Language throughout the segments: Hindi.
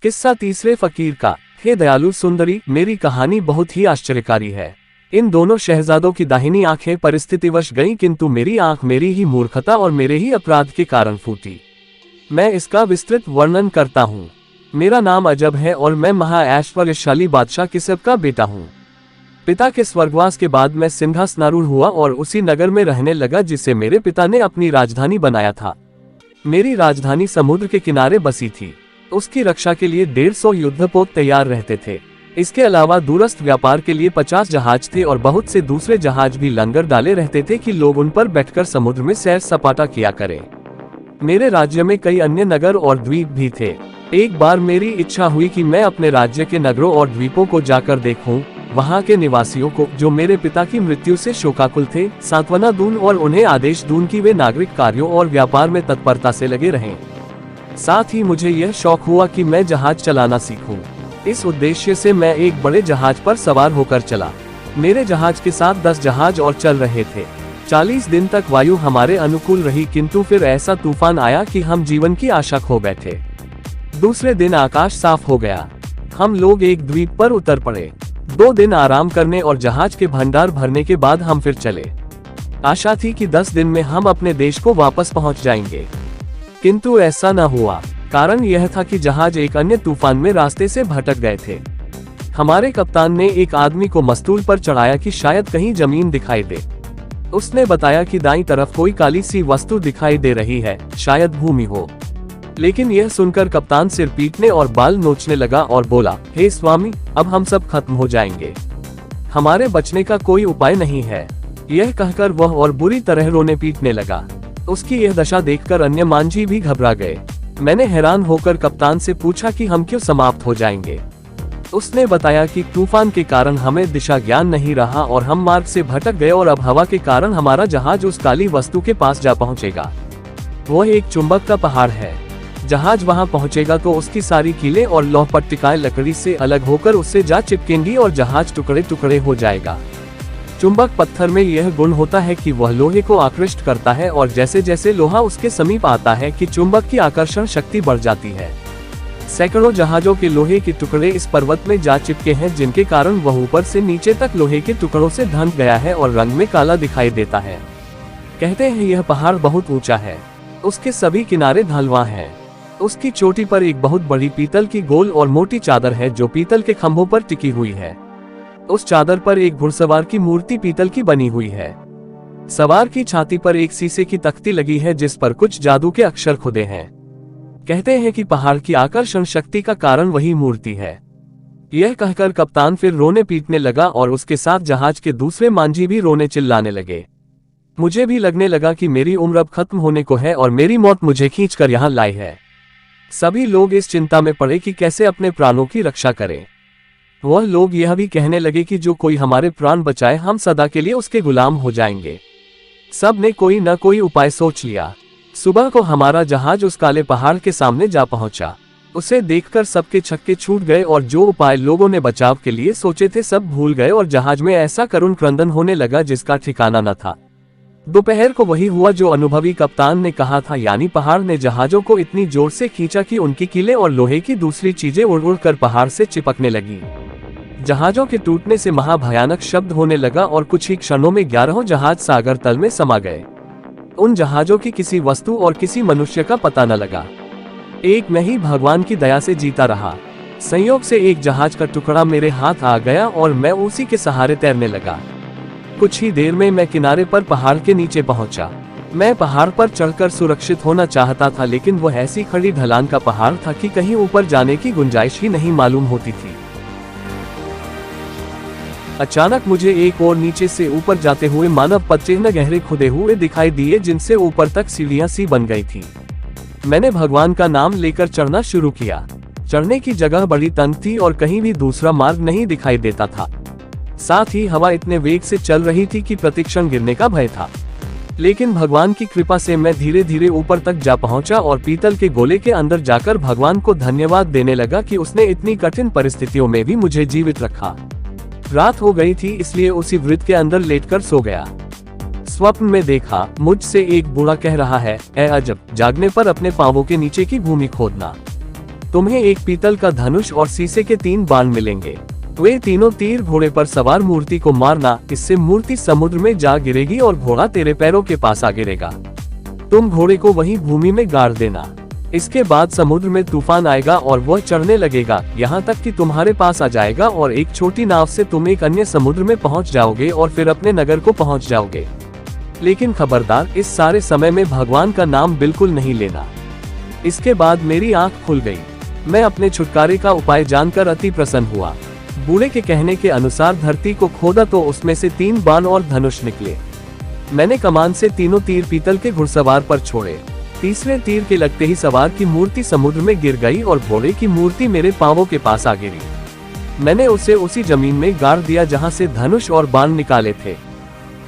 किस्सा तीसरे फकीर का। हे दयालु सुंदरी, मेरी कहानी बहुत ही आश्चर्यकारी है। इन दोनों शहजादों की दाहिनी आंखें परिस्थितिवश गईं, किंतु मेरी आंख मेरी ही मूर्खता और मेरे ही अपराध के कारण फूटी। मैं इसका विस्तृत वर्णन करता हूँ। मेरा नाम अजब है और मैं महाऐश्वर्यशाली बादशाह किसब का बेटा हूँ। पिता के स्वर्गवास के बाद मैं सिंहासनारूढ़ हुआ और उसी नगर में रहने लगा जिसे मेरे पिता ने अपनी राजधानी बनाया था। मेरी राजधानी समुद्र के किनारे बसी थी। उसकी रक्षा के लिए 150 युद्धपोत तैयार रहते थे। इसके अलावा दूरस्थ व्यापार के लिए 50 जहाज थे और बहुत से दूसरे जहाज भी लंगर डाले रहते थे कि लोग उन पर बैठकर समुद्र में सैर सपाटा किया करें। मेरे राज्य में कई अन्य नगर और द्वीप भी थे। एक बार मेरी इच्छा हुई कि मैं अपने राज्य के नगरों और द्वीपों को जाकर देखूं, वहां के निवासियों को जो मेरे पिता की मृत्यु से शोकाकुल थे, सांत्वना दूं और उन्हें आदेश दूं कि वे नागरिक कार्यों और व्यापार में तत्परता से लगे रहें। साथ ही मुझे यह शौक हुआ कि मैं जहाज चलाना सीखूं। इस उद्देश्य से मैं एक बड़े जहाज पर सवार होकर चला। मेरे जहाज के साथ 10 जहाज और चल रहे थे। 40 दिन तक वायु हमारे अनुकूल रही, किंतु फिर ऐसा तूफान आया कि हम जीवन की आशा खो बैठे। दूसरे दिन आकाश साफ हो गया। हम लोग एक द्वीप पर उतर पड़े। 2 दिन आराम करने और जहाज के भंडार भरने के बाद हम फिर चले। आशा थी कि 10 दिन में हम अपने देश को वापस पहुंच जाएंगे, किंतु ऐसा न हुआ। कारण यह था कि जहाज एक अन्य तूफान में रास्ते से भटक गए थे। हमारे कप्तान ने एक आदमी को मस्तूल पर चढ़ाया कि शायद कहीं जमीन दिखाई दे। उसने बताया कि दाईं तरफ कोई काली सी वस्तु दिखाई दे रही है, शायद भूमि हो। लेकिन यह सुनकर कप्तान सिर पीटने और बाल नोचने लगा और बोला, हे स्वामी, अब हम सब खत्म हो जाएंगे। हमारे बचने का कोई उपाय नहीं है। यह कहकर वह और बुरी तरह रोने पीटने लगा। उसकी यह दशा देखकर अन्य मांझी भी घबरा गए। मैंने हैरान होकर कप्तान से पूछा कि हम क्यों समाप्त हो जाएंगे। उसने बताया कि तूफान के कारण हमें दिशा ज्ञान नहीं रहा और हम मार्ग से भटक गए और अब हवा के कारण हमारा जहाज उस काली वस्तु के पास जा पहुंचेगा। वह एक चुंबक का पहाड़ है। जहाज वहां पहुंचेगा तो उसकी सारी कीलें और लौह पट्टिकाएं लकड़ी से अलग होकर उससे जा चिपकेंगी और जहाज टुकड़े टुकड़े हो जाएगा। चुंबक पत्थर में यह गुण होता है कि वह लोहे को आकृष्ट करता है और जैसे जैसे लोहा उसके समीप आता है कि चुंबक की आकर्षण शक्ति बढ़ जाती है। सैकड़ों जहाजों के लोहे के टुकड़े इस पर्वत में जा चिपके हैं, जिनके कारण वह ऊपर से नीचे तक लोहे के टुकड़ों से ढंक गया है और रंग में काला दिखाई देता है। कहते हैं यह पहाड़ बहुत ऊंचा है। उसके सभी किनारे ढलवां हैं। उसकी चोटी पर एक बहुत बड़ी पीतल की गोल और मोटी चादर है जो पीतल के खंभों पर टिकी हुई है। उस चादर पर एक घुड़सवार की मूर्ति पीतल की बनी हुई है। सवार की छाती पर एक शीशे की तख्ती लगी है जिस पर कुछ जादू के अक्षर खुदे हैं। कहते हैं कि पहाड़ की आकर्षण शक्ति का कारण वही मूर्ति है। यह कहकर कप्तान फिर रोने पीटने लगा और उसके साथ जहाज के दूसरे मांझी भी रोने चिल्लाने लगे। मुझे भी लगने लगा कि मेरी उम्र अब खत्म होने को है और मेरी मौत मुझे खींचकर यहाँ लाई है। सभी लोग इस चिंता में पड़े कि कैसे अपने प्राणों की रक्षा करें। वह लोग यह भी कहने लगे कि जो कोई हमारे प्राण बचाए हम सदा के लिए उसके गुलाम हो जाएंगे। सब ने कोई न कोई उपाय सोच लिया। सुबह को हमारा जहाज उस काले पहाड़ के सामने जा पहुंचा। उसे देखकर सबके छक्के छूट गए और जो उपाय लोगों ने बचाव के लिए सोचे थे सब भूल गए और जहाज में ऐसा करुण क्रंदन होने लगा जिसका ठिकाना न था। दोपहर को वही हुआ जो अनुभवी कप्तान ने कहा था, यानी पहाड़ ने जहाजों को इतनी जोर से खींचा कि उनकी कीलें और लोहे की दूसरी चीजें उड़ उड़ कर पहाड़ से चिपकने लगी। जहाजों के टूटने से महाभयानक शब्द होने लगा और कुछ ही क्षणों में 11 जहाज सागर तल में समा गए। उन जहाजों की किसी वस्तु और किसी मनुष्य का पता न लगा। एक मैं ही भगवान की दया से जीता रहा। संयोग से एक जहाज का टुकड़ा मेरे हाथ आ गया और मैं उसी के सहारे तैरने लगा। कुछ ही देर में मैं किनारे पर पहाड़ के नीचे पहुंचा। मैं पहाड़ पर चढ़कर सुरक्षित होना चाहता था, लेकिन वह ऐसी खड़ी ढलान का पहाड़ था कि कहीं ऊपर जाने की गुंजाइश ही नहीं मालूम होती थी। अचानक मुझे एक और नीचे से ऊपर जाते हुए मानव पद चिन्ह गहरे खुदे हुए दिखाई दिए, जिनसे ऊपर तक सीढ़ियां सी बन गई थी। मैंने भगवान का नाम लेकर चढ़ना शुरू किया। चढ़ने की जगह बड़ी तंग थी और कहीं भी दूसरा मार्ग नहीं दिखाई देता था। साथ ही हवा इतने वेग से चल रही थी कि प्रतिक्षण गिरने का भय था। लेकिन भगवान की कृपा से मैं धीरे धीरे ऊपर तक जा पहुंचा और पीतल के गोले के अंदर जाकर भगवान को धन्यवाद देने लगा कि उसने इतनी कठिन परिस्थितियों में भी मुझे जीवित रखा। रात हो गई थी, इसलिए उसी वृत्त के अंदर लेटकर सो गया। स्वप्न में देखा, मुझसे एक बूढ़ा कह रहा है, ए अजब, जागने पर अपने पांवों के नीचे की भूमि खोदना। तुम्हें एक पीतल का धनुष और शीशे के 3 बाण मिलेंगे। वे तीनों तीर घोड़े पर सवार मूर्ति को मारना, इससे मूर्ति समुद्र में जा गिरेगी और घोड़ा तेरे पैरों के पास आ गिरेगा। तुम घोड़े को वहीं भूमि में गाड़ देना। इसके बाद समुद्र में तूफान आएगा और वह चढ़ने लगेगा, यहाँ तक कि तुम्हारे पास आ जाएगा और एक छोटी नाव से तुम एक अन्य समुद्र में पहुँच जाओगे और फिर अपने नगर को पहुँच जाओगे। लेकिन खबरदार, इस सारे समय में भगवान का नाम बिल्कुल नहीं लेना। इसके बाद मेरी आंख खुल गई। मैं अपने छुटकारे का उपाय जानकर अति प्रसन्न हुआ। बूढ़े के कहने के अनुसार धरती को खोदा तो उसमें से 3 बाण और धनुष निकले। मैंने कमान से तीनों तीर पीतल के घुड़सवार पर छोड़े। तीसरे तीर के लगते ही सवार की मूर्ति समुद्र में गिर गई और घोड़े की मूर्ति मेरे पांवों के पास आ गिरी। मैंने उसे उसी जमीन में गाड़ दिया जहां से धनुष और बाण निकाले थे।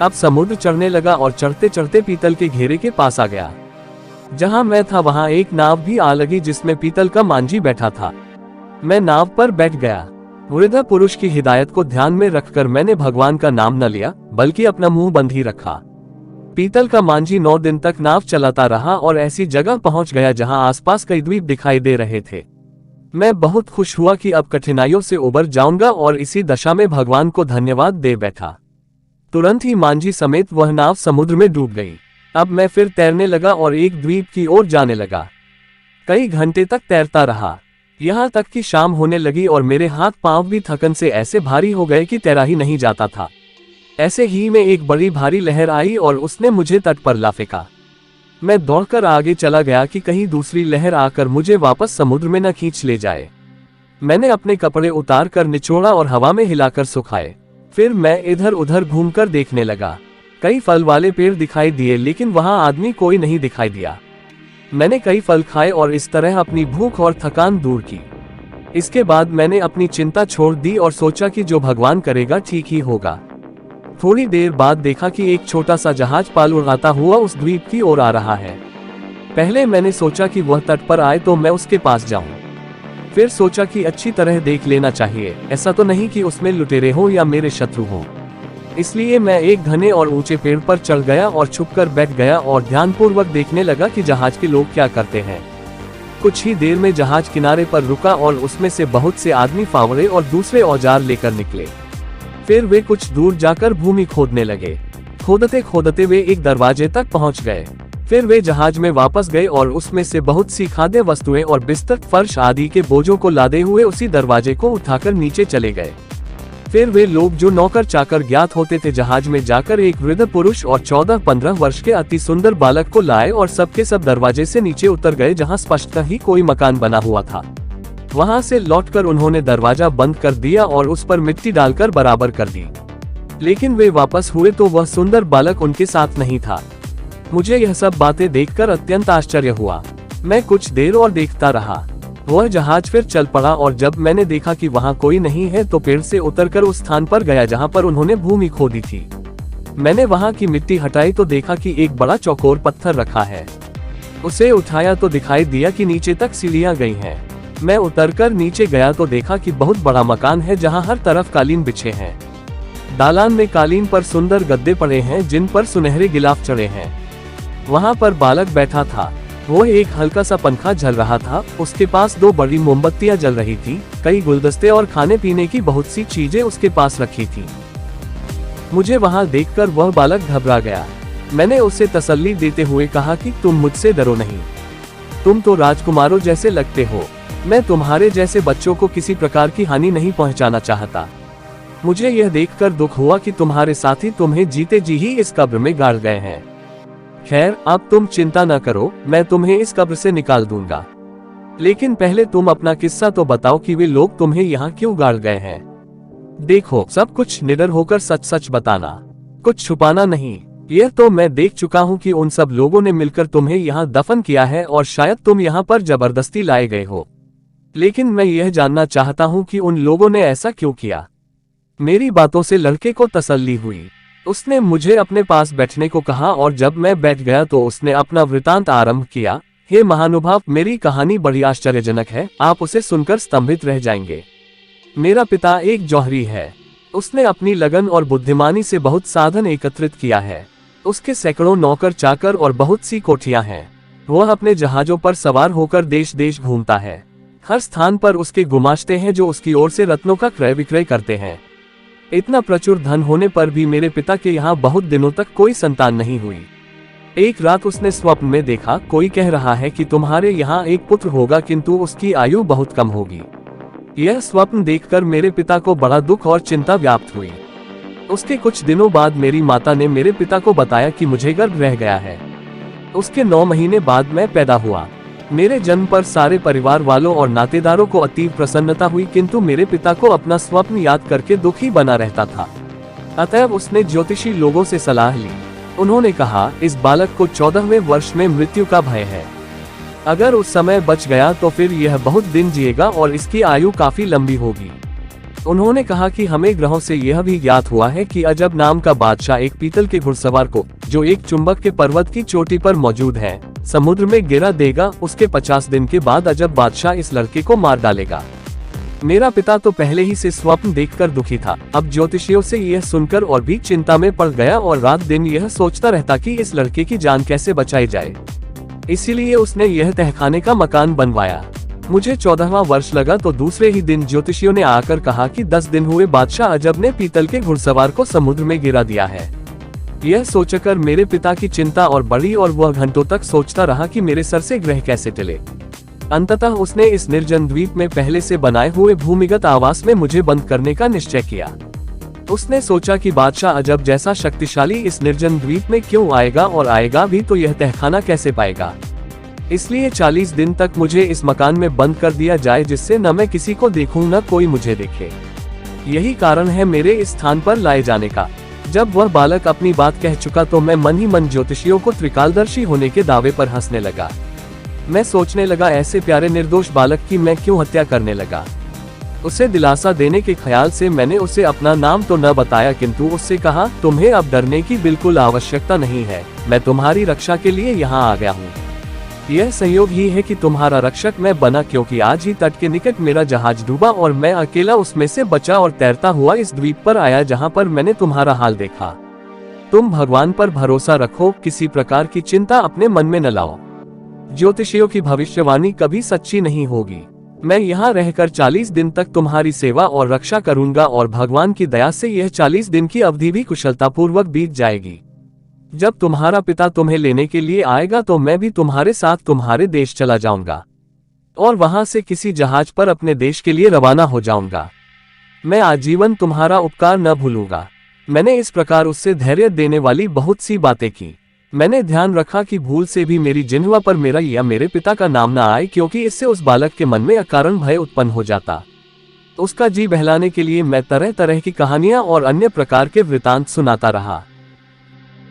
अब समुद्र चढ़ने लगा और चढ़ते चढ़ते पीतल के घेरे के पास आ गया। जहां मैं था वहां एक नाव भी आ लगी जिसमें पीतल का मांझी बैठा था। मैं नाव पर बैठ गया। वृद्ध पुरुष की हिदायत को ध्यान में रखकर मैंने भगवान का नाम न लिया, बल्कि अपना मुंह बंद ही रखा। पीतल का मांझी 9 दिन तक नाव चलाता रहा और ऐसी जगह पहुंच गया जहां आसपास कई द्वीप दिखाई दे रहे थे। मैं बहुत खुश हुआ कि अब कठिनाइयों से उबर जाऊंगा और इसी दशा में भगवान को धन्यवाद दे बैठा। तुरंत ही मांझी समेत वह नाव समुद्र में डूब गई। अब मैं फिर तैरने लगा और एक द्वीप की ओर जाने लगा। कई घंटे तक तैरता रहा, यहाँ तक कि शाम होने लगी और मेरे हाथ पांव भी थकन से ऐसे भारी हो गए कि तैरा ही नहीं जाता था। ऐसे ही में एक बड़ी भारी लहर आई और उसने मुझे तट पर ला फेंका। मैं दौड़कर आगे चला गया कि कहीं दूसरी लहर आकर मुझे वापस समुद्र में न खींच ले जाए। मैंने अपने कपड़े उतार कर निचोड़ा और हवा में हिलाकर सुखाए। फिर मैं इधर उधर घूमकर देखने लगा। कई फल वाले पेड़ दिखाई दिए, लेकिन वहां आदमी कोई नहीं दिखाई दिया। मैंने कई फल खाए और इस तरह अपनी भूख और थकान दूर की। इसके बाद मैंने अपनी चिंता छोड़ दी और सोचा कि जो भगवान करेगा ठीक ही होगा। थोड़ी देर बाद देखा कि एक छोटा सा जहाज पाल उड़ाता हुआ उस द्वीप की ओर आ रहा है। पहले मैंने सोचा कि वह तट पर आए तो मैं उसके पास जाऊं। फिर सोचा कि अच्छी तरह देख लेना चाहिए, ऐसा तो नहीं कि उसमें लुटेरे हो या मेरे शत्रु हो। इसलिए मैं एक घने और ऊंचे पेड़ पर चढ़ गया और छुपकर बैठ गया और ध्यानपूर्वक देखने लगा कि जहाज के लोग क्या करते हैं। कुछ ही देर में जहाज किनारे पर रुका और उसमें से बहुत से आदमी फावड़े और दूसरे औजार लेकर निकले। फिर वे कुछ दूर जाकर भूमि खोदने लगे। खोदते खोदते वे एक दरवाजे तक पहुंच गए। फिर वे जहाज में वापस गए और उसमें से बहुत सी खाद्य वस्तुएं और बिस्तर, फर्श आदि के बोझों को लादे हुए उसी दरवाजे को उठाकर नीचे चले गए। फिर वे लोग जो नौकर चाकर ज्ञात होते थे जहाज में जाकर एक वृद्ध पुरुष और 14-15 वर्ष के अति सुंदर बालक को लाए और सबके सब दरवाजे से नीचे उतर गए जहां स्पष्टतः ही कोई मकान बना हुआ था। वहां से लौटकर उन्होंने दरवाजा बंद कर दिया और उस पर मिट्टी डालकर बराबर कर दी। लेकिन वे वापस हुए तो वह सुंदर बालक उनके साथ नहीं था। मुझे यह सब बातें देखकर अत्यंत आश्चर्य हुआ। मैं कुछ देर और देखता रहा। वह जहाज फिर चल पड़ा और जब मैंने देखा कि वहां कोई नहीं है तो पेड़ से उतरकर उस स्थान पर गया जहां पर उन्होंने भूमि खोदी थी। मैंने वहां की मिट्टी हटाई तो देखा कि एक बड़ा चौकोर पत्थर रखा है। उसे उठाया तो दिखाई दिया कि नीचे तक सीढ़ियां गई हैं। मैं उतरकर नीचे गया तो देखा कि बहुत बड़ा मकान है जहां हर तरफ कालीन बिछे हैं। दालान में कालीन पर सुंदर गद्दे पड़े हैं जिन पर सुनहरे गिलाफ चढ़े हैं। वहां पर बालक बैठा था। वो एक हल्का सा पंखा जल रहा था। उसके पास 2 बड़ी मोमबत्तियां जल रही थी। कई गुलदस्ते और खाने पीने की बहुत सी चीजें उसके पास रखी थी। मुझे वहां देखकर वह बालक घबरा गया। मैंने उसे तसल्ली देते हुए कहा कि तुम मुझसे डरो नहीं, तुम तो राजकुमारों जैसे लगते हो। मैं तुम्हारे जैसे बच्चों को किसी प्रकार की हानि नहीं पहुंचाना चाहता। मुझे यह देखकर दुख हुआ कि तुम्हारे साथी तुम्हें जीते जी ही इस कब्र में गाड़ गए हैं। खैर, अब तुम चिंता न करो, मैं तुम्हें इस कब्र से निकाल दूंगा। लेकिन पहले तुम अपना किस्सा तो बताओ कि वे लोग तुम्हें यहाँ क्यों गाड़ गए हैं। देखो, सब कुछ निडर होकर सच सच बताना, कुछ छुपाना नहीं। यह तो मैं देख चुका हूँ कि उन सब लोगों ने मिलकर तुम्हें यहाँ दफन किया है और शायद तुम यहाँ पर जबरदस्ती लाए गए हो। लेकिन मैं यह जानना चाहता हूँ कि उन लोगों ने ऐसा क्यों किया। मेरी बातों से लड़के को तसल्ली हुई। उसने मुझे अपने पास बैठने को कहा और जब मैं बैठ गया तो उसने अपना वृतांत आरंभ किया। हे महानुभाव, मेरी कहानी बड़ी आश्चर्यजनक है, आप उसे सुनकर स्तंभित रह जाएंगे। मेरा पिता एक जौहरी है। उसने अपनी लगन और बुद्धिमानी से बहुत साधन एकत्रित किया है। उसके सैकड़ों नौकर चाकर और बहुत सी कोठियां हैं। वह अपने जहाजों पर सवार होकर देश देश घूमता है। हर स्थान पर उसके गुमाश्ते हैं जो उसकी ओर से रत्नों का क्रय विक्रय करते हैं। इतना प्रचुर धन होने पर भी मेरे पिता के यहाँ बहुत दिनों तक कोई संतान नहीं हुई। एक रात उसने स्वप्न में देखा, कोई कह रहा है कि तुम्हारे यहाँ एक पुत्र होगा किंतु उसकी आयु बहुत कम होगी। यह स्वप्न देखकर मेरे पिता को बड़ा दुख और चिंता व्याप्त हुई। उसके कुछ दिनों बाद मेरी माता ने मेरे पिता को बताया कि मुझे गर्भ रह गया है। उसके 9 महीने बाद मैं पैदा हुआ। मेरे जन्म पर सारे परिवार वालों और नातेदारों को अतीव प्रसन्नता हुई, किंतु मेरे पिता को अपना स्वप्न याद करके दुखी बना रहता था। अतएव उसने ज्योतिषी लोगों से सलाह ली। उन्होंने कहा, इस बालक को 14वें वर्ष में मृत्यु का भय है। अगर उस समय बच गया तो फिर यह बहुत दिन जिएगा और इसकी आयु काफी लंबी होगी। उन्होंने कहा कि हमें ग्रहों से यह भी ज्ञात हुआ है कि अजब नाम का बादशाह एक पीतल के घुड़सवार को, जो एक चुंबक के पर्वत की चोटी पर मौजूद है, समुद्र में गिरा देगा। उसके 50 दिन के बाद अजब बादशाह इस लड़के को मार डालेगा। मेरा पिता तो पहले ही से स्वप्न देखकर दुखी था, अब ज्योतिषियों से यह सुनकर और भी चिंता में पड़ गया और रात दिन यह सोचता रहता कि इस लड़के की जान कैसे बचाई जाए। इसीलिए उसने यह तहखाने का मकान बनवाया। मुझे 14वां वर्ष लगा तो दूसरे ही दिन ज्योतिषियों ने आकर कहा कि 10 दिन हुए बादशाह अजब ने पीतल के घुड़सवार को समुद्र में गिरा दिया है। यह सोचकर मेरे पिता की चिंता और बढ़ी और वह घंटों तक सोचता रहा कि मेरे सर से ग्रह कैसे टले। अंततः उसने इस निर्जन द्वीप में पहले से बनाए हुए भूमिगत आवास में मुझे बंद करने का निश्चय किया। उसने सोचा कि बादशाह अजब जैसा शक्तिशाली इस निर्जन द्वीप में क्यों आएगा, और आएगा भी तो यह तहखाना कैसे पाएगा। इसलिए 40 दिन तक मुझे इस मकान में बंद कर दिया जाए, जिससे न मैं किसी को देखूं न कोई मुझे देखे। यही कारण है मेरे इस स्थान पर लाए जाने का। जब वह बालक अपनी बात कह चुका तो मैं मन ही मन ज्योतिषियों को त्रिकालदर्शी होने के दावे पर हंसने लगा। मैं सोचने लगा, ऐसे प्यारे निर्दोष बालक की मैं क्यों हत्या करने लगा। उसे दिलासा देने के ख्याल से मैंने उसे अपना नाम तो न बताया, किंतु उससे कहा, तुम्हें अब डरने की बिल्कुल आवश्यकता नहीं है, मैं तुम्हारी रक्षा के लिए यहाँ आ गया हूँ। यह संयोग ही है कि तुम्हारा रक्षक मैं बना, क्योंकि आज ही तट के निकट मेरा जहाज डूबा और मैं अकेला उसमें से बचा और तैरता हुआ इस द्वीप पर आया जहाँ पर मैंने तुम्हारा हाल देखा। तुम भगवान पर भरोसा रखो, किसी प्रकार की चिंता अपने मन में न लाओ। ज्योतिषियों की भविष्यवाणी कभी सच्ची नहीं होगी। मैं यहाँ रहकर 40 दिन तक तुम्हारी सेवा और रक्षा करूंगा और भगवान की दया से यह 40 दिन की अवधि भी कुशलतापूर्वक बीत जाएगी। जब तुम्हारा पिता तुम्हें लेने के लिए आएगा तो मैं भी तुम्हारे साथ तुम्हारे देश चला जाऊंगा और वहां से किसी जहाज पर अपने देश के लिए रवाना हो जाऊंगा। मैं आजीवन तुम्हारा उपकार न भूलूंगा। मैंने इस प्रकार उससे धैर्य देने वाली बहुत सी बातें की। मैंने ध्यान रखा कि भूल से भी मेरी जिह्वा पर मेरा या मेरे पिता का नाम न आए, क्योंकि इससे उस बालक के मन में अकारण भय उत्पन्न हो जाता। उसका जी बहलाने के लिए मैं तरह तरह की कहानियां और अन्य प्रकार के वृतांत सुनाता रहा।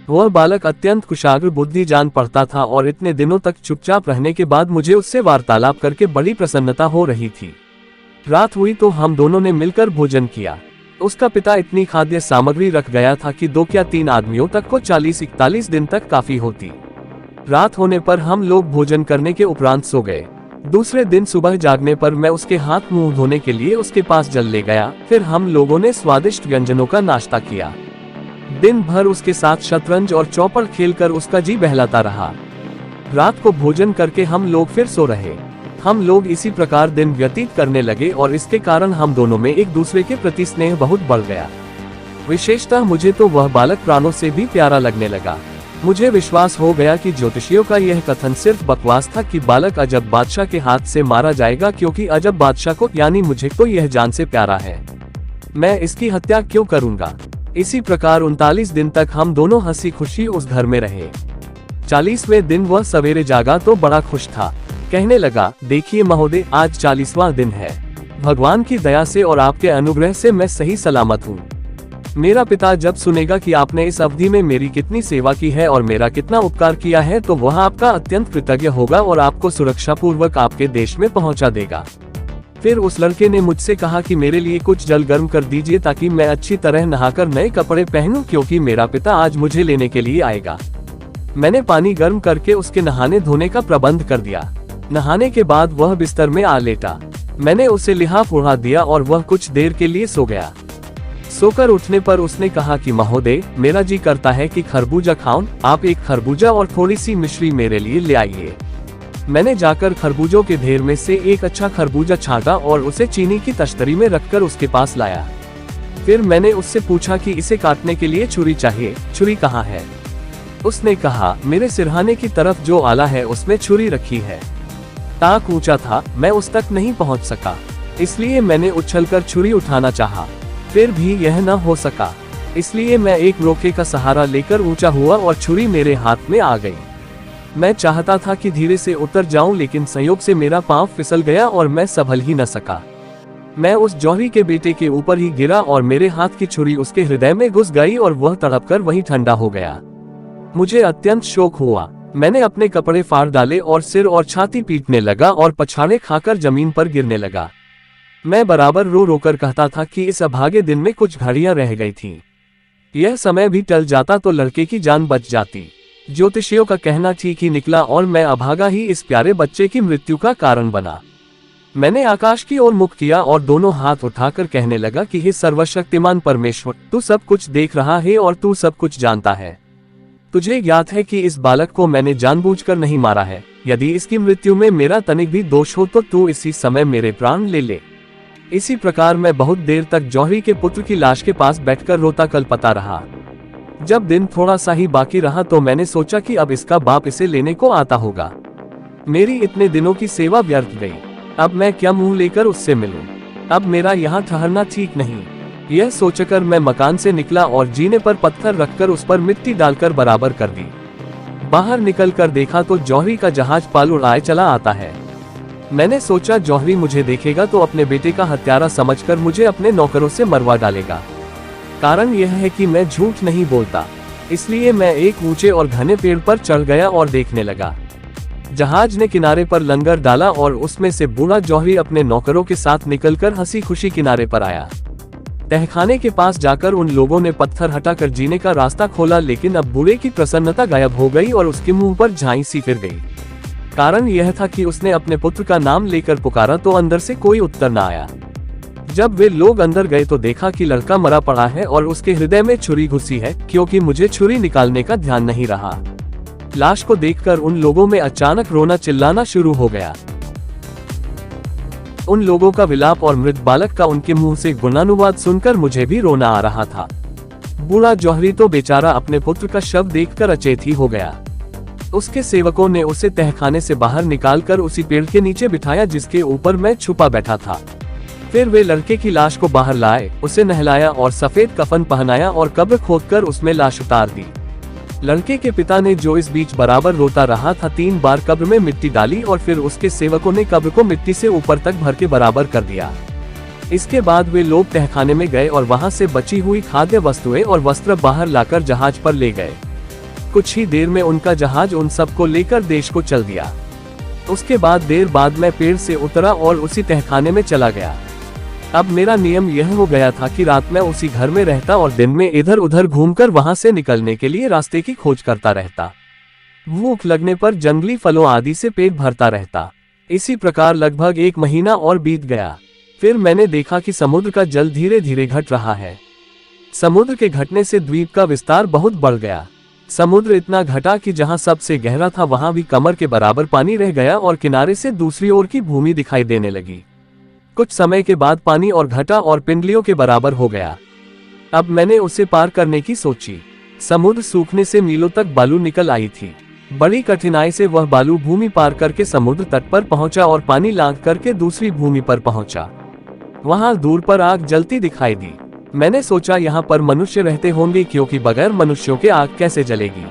वह बालक अत्यंत कुशाग्र बुद्धि जान पड़ता था और इतने दिनों तक चुपचाप रहने के बाद मुझे उससे वार्तालाप करके बड़ी प्रसन्नता हो रही थी। रात हुई तो हम दोनों ने मिलकर भोजन किया। उसका पिता इतनी खाद्य सामग्री रख गया था कि 2 या 3 आदमियों तक को 40-41 दिन तक काफी होती। रात होने पर हम लोग भोजन करने के उपरांत सो गए। दूसरे दिन सुबह जागने पर मैं उसके हाथ मुंह धोने के लिए उसके पास जल ले गया। फिर हम लोगों ने स्वादिष्ट व्यंजनों का नाश्ता किया। दिन भर उसके साथ शतरंज और चौपड़ खेलकर उसका जी बहलाता रहा। रात को भोजन करके हम लोग फिर सो रहे। हम लोग इसी प्रकार दिन व्यतीत करने लगे और इसके कारण हम दोनों में एक दूसरे के प्रति स्नेह बहुत बढ़ गया। विशेषतः मुझे तो वह बालक प्राणों से भी प्यारा लगने लगा। मुझे विश्वास हो गया कि ज्योतिषियों का यह कथन सिर्फ बकवास था कि बालक अजब बादशाह के हाथ से मारा जाएगा, क्योंकि अजब बादशाह को यानी मुझे तो यह जान से प्यारा है। मैं इसकी हत्या क्यों करूंगा। इसी प्रकार 39 दिन तक हम दोनों हंसी खुशी उस घर में रहे। 40वें दिन वह सवेरे जागा तो बड़ा खुश था। कहने लगा, देखिए महोदय, आज 40वां दिन है। भगवान की दया से और आपके अनुग्रह से मैं सही सलामत हूँ। मेरा पिता जब सुनेगा कि आपने इस अवधि में मेरी कितनी सेवा की है और मेरा कितना उपकार किया है तो वह आपका अत्यंत कृतज्ञ होगा और आपको सुरक्षा पूर्वक आपके देश में पहुंचा देगा। फिर उस लड़के ने मुझसे कहा कि मेरे लिए कुछ जल गर्म कर दीजिए ताकि मैं अच्छी तरह नहाकर नए कपड़े पहनूं, क्योंकि मेरा पिता आज मुझे लेने के लिए आएगा। मैंने पानी गर्म करके उसके नहाने धोने का प्रबंध कर दिया। नहाने के बाद वह बिस्तर में आ लेटा। मैंने उसे लिहाफ उड़ा दिया और वह कुछ देर के लिए सो गया। सोकर उठने पर उसने कहा कि महोदय, मेरा जी करता है कि खरबूजा खाऊं। आप एक खरबूजा और थोड़ी सी मिश्री मेरे लिए ले आइए। मैंने जाकर खरबूजों के ढेर में से एक अच्छा खरबूजा छांटा और उसे चीनी की तश्तरी में रखकर उसके पास लाया। फिर मैंने उससे पूछा कि इसे काटने के लिए छुरी चाहिए, छुरी कहाँ है? उसने कहा, मेरे सिरहाने की तरफ जो आला है उसमें छुरी रखी है। ताक ऊंचा था, मैं उस तक नहीं पहुंच सका, इसलिए मैंने उछलकर छुरी उठाना चाहा, फिर भी यह न हो सका। इसलिए मैं एक रोके का सहारा लेकर ऊंचा हुआ और छुरी मेरे हाथ में आ गई। मैं चाहता था कि धीरे से उतर जाऊं, लेकिन संयोग से मेरा पांव फिसल गया और मैं संभल ही न सका। मैं उस जौहरी के बेटे के ऊपर ही गिरा और मेरे हाथ की छुरी उसके हृदय में घुस गई और वह तड़पकर वहीं ठंडा हो गया। मुझे अत्यंत शोक हुआ। मैंने अपने कपड़े फाड़ डाले और सिर और छाती पीटने लगा और पछाड़े खाकर जमीन पर गिरने लगा। मैं बराबर रो रोकर कहता था कि इस अभागे दिन में कुछ घड़ियां रह गई थीं। यह समय भी टल जाता तो लड़के की जान बच जाती। ज्योतिषियों का कहना ठीक ही निकला और मैं अभागा ही इस प्यारे बच्चे की मृत्यु का कारण बना। मैंने आकाश की ओर मुख किया और दोनों हाथ उठाकर कहने लगा कि हे सर्वशक्तिमान परमेश्वर, तू सब कुछ देख रहा है और तू सब कुछ जानता है। तुझे ज्ञात है कि इस बालक को मैंने जानबूझकर नहीं मारा है। यदि इसकी मृत्यु में मेरा तनिक भी दोष हो तो तू इसी समय मेरे प्राण ले ले। इसी प्रकार मैं बहुत देर तक जौहरी के पुत्र की लाश के पास बैठकर रोता कलपता रहा। जब दिन थोड़ा सा ही बाकी रहा तो मैंने सोचा कि अब इसका बाप इसे लेने को आता होगा। मेरी इतने दिनों की सेवा व्यर्थ गई। अब मैं क्या मुंह लेकर उससे मिलूं? अब मेरा यहाँ ठहरना ठीक नहीं। यह सोचकर मैं मकान से निकला और जीने पर पत्थर रखकर उस पर मिट्टी डालकर बराबर कर दी। बाहर निकलकर देखा तो जौहरी का जहाज पाल उड़ाए चला आता है। मैंने सोचा जौहरी मुझे देखेगा तो अपने बेटे का हत्यारा समझकर मुझे अपने नौकरों से मरवा डालेगा। कारण यह है कि मैं झूठ नहीं बोलता। इसलिए मैं एक ऊंचे और घने पेड़ पर चढ़ गया और देखने लगा। जहाज ने किनारे पर लंगर डाला और उसमें से बूढ़ा जौहरी अपने नौकरों के साथ निकलकर हंसी खुशी किनारे पर आया। तहखाने के पास जाकर उन लोगों ने पत्थर हटाकर जीने का रास्ता खोला, लेकिन अब बूढ़े की प्रसन्नता गायब हो गई और उसके मुंह पर झाई सी फिर गई। कारण यह था कि उसने अपने पुत्र का नाम लेकर पुकारा तो अंदर से कोई उत्तर न आया। जब वे लोग अंदर गए तो देखा कि लड़का मरा पड़ा है और उसके हृदय में छुरी घुसी है, क्योंकि मुझे छुरी निकालने का ध्यान नहीं रहा। लाश को देखकर उन लोगों में अचानक रोना चिल्लाना शुरू हो गया। उन लोगों का विलाप और मृत बालक का उनके मुंह से गुणानुवाद सुनकर मुझे भी रोना आ रहा था। बूढ़ा जौहरी तो बेचारा अपने पुत्र का शव देखकर अचेत ही हो गया। उसके सेवकों ने उसे तहखाने से बाहर निकालकर उसी पेड़ के नीचे बिठाया जिसके ऊपर मैं छुपा बैठा था। फिर वे लड़के की लाश को बाहर लाए, उसे नहलाया और सफेद कफन पहनाया और कब्र खोदकर उसमें लाश उतार दी। लड़के के पिता ने, जो इस बीच बराबर रोता रहा था, 3 बार कब्र में मिट्टी डाली और फिर उसके सेवकों ने कब्र को मिट्टी से ऊपर तक भर के बराबर कर दिया। इसके बाद वे लोग तहखाने में गए और वहां से बची हुई खाद्य वस्तुएं और वस्त्र बाहर लाकर जहाज पर ले गए। कुछ ही देर में उनका जहाज उन सबको लेकर देश को चल दिया। उसके बाद देर बाद मैं पेड़ से उतरा और उसी तहखाने में चला गया। अब मेरा नियम यह हो गया था कि रात में उसी घर में रहता और दिन में इधर उधर घूमकर वहां से निकलने के लिए रास्ते की खोज करता रहता। भूख लगने पर जंगली फलों आदि से पेट भरता रहता। इसी प्रकार लगभग 1 महीना और बीत गया। फिर मैंने देखा कि समुद्र का जल धीरे धीरे घट रहा है। समुद्र के घटने से द्वीप का विस्तार बहुत बढ़ गया। समुद्र इतना घटा कि जहां सबसे गहरा था वहां भी कमर के बराबर पानी रह गया और किनारे से दूसरी ओर की भूमि दिखाई देने लगी। कुछ समय के बाद पानी और घटा और पिंडलियों के बराबर हो गया। अब मैंने उसे पार करने की सोची। समुद्र सूखने से मीलों तक बालू निकल आई थी। बड़ी कठिनाई से वह बालू भूमि पार करके समुद्र तट पर पहुंचा और पानी लांघ करके दूसरी भूमि पर पहुंचा। वहां दूर पर आग जलती दिखाई दी। मैंने सोचा यहाँ पर मनुष्य रहते होंगे, क्योंकि बगैर मनुष्यों के आग कैसे जलेगी।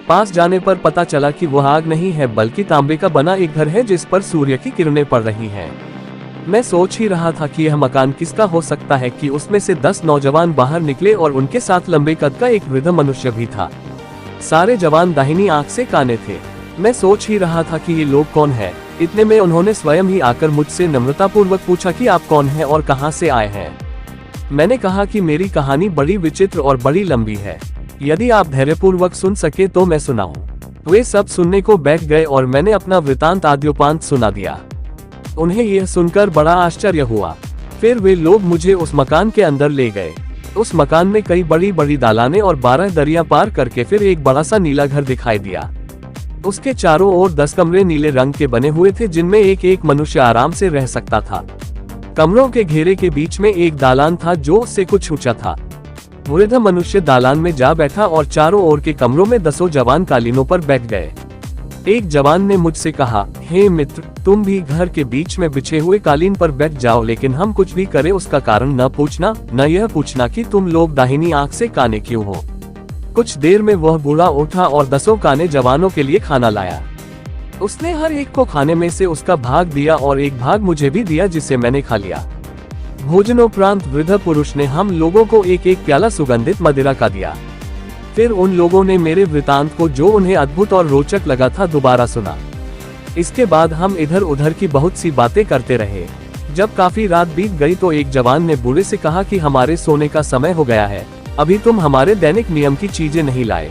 पास जाने पर पता चला कि वह आग नहीं है, बल्कि तांबे का बना एक घर है जिस पर सूर्य की किरणें पड़ रही हैं। मैं सोच ही रहा था कि यह मकान किसका हो सकता है कि उसमें से 10 नौजवान बाहर निकले और उनके साथ लंबे कद का एक वृद्ध मनुष्य भी था। सारे जवान दाहिनी आंख से काने थे। मैं सोच ही रहा था कि ये लोग कौन है। इतने में उन्होंने स्वयं ही आकर मुझसे नम्रतापूर्वक पूछा कि आप कौन हैं और कहां से आए हैं। मैंने कहा कि मेरी कहानी बड़ी विचित्र और बड़ी लंबी है। यदि आप धैर्यपूर्वक सुन सके तो मैं सुनाऊं। वे सब सुनने को बैठ गए और मैंने अपना वृतांत आद्योपांत सुना दिया। उन्हें यह सुनकर बड़ा आश्चर्य हुआ। फिर वे लोग मुझे उस मकान के अंदर ले गए। उस मकान में कई बड़ी बड़ी दालानें और 12 दरिया पार करके फिर एक बड़ा सा नीला घर दिखाई दिया। उसके चारों ओर 10 कमरे नीले रंग के बने हुए थे, जिनमें एक एक मनुष्य आराम से रह सकता था। कमरों के घेरे के बीच में एक दालान था जो उससे कुछ ऊंचा था। वृद्ध मनुष्य दालान में जा बैठा और चारों ओर के कमरों में 10 जवान कालीनों पर बैठ गए। एक जवान ने मुझसे कहा, हे मित्र, तुम भी घर के बीच में बिछे हुए कालीन पर बैठ जाओ, लेकिन हम कुछ भी करें उसका कारण न पूछना, न यह पूछना कि तुम लोग दाहिनी आंख से काने क्यों हो। कुछ देर में वह बूढ़ा उठा और 10 काने जवानों के लिए खाना लाया। उसने हर एक को खाने में से उसका भाग दिया और एक भाग मुझे भी दिया, जिसे मैंने खा लिया। भोजनोपरांत वृद्ध पुरुष ने हम लोगों को एक एक प्याला सुगंधित मदिरा का दिया। फिर उन लोगों ने मेरे वृतांत को, जो उन्हें अद्भुत और रोचक लगा था, दोबारा सुना। इसके बाद हम इधर उधर की बहुत सी बातें करते रहे। जब काफी रात बीत गई तो एक जवान ने बूढ़े से कहा कि हमारे सोने का समय हो गया है, अभी तुम हमारे दैनिक नियम की चीजें नहीं लाए।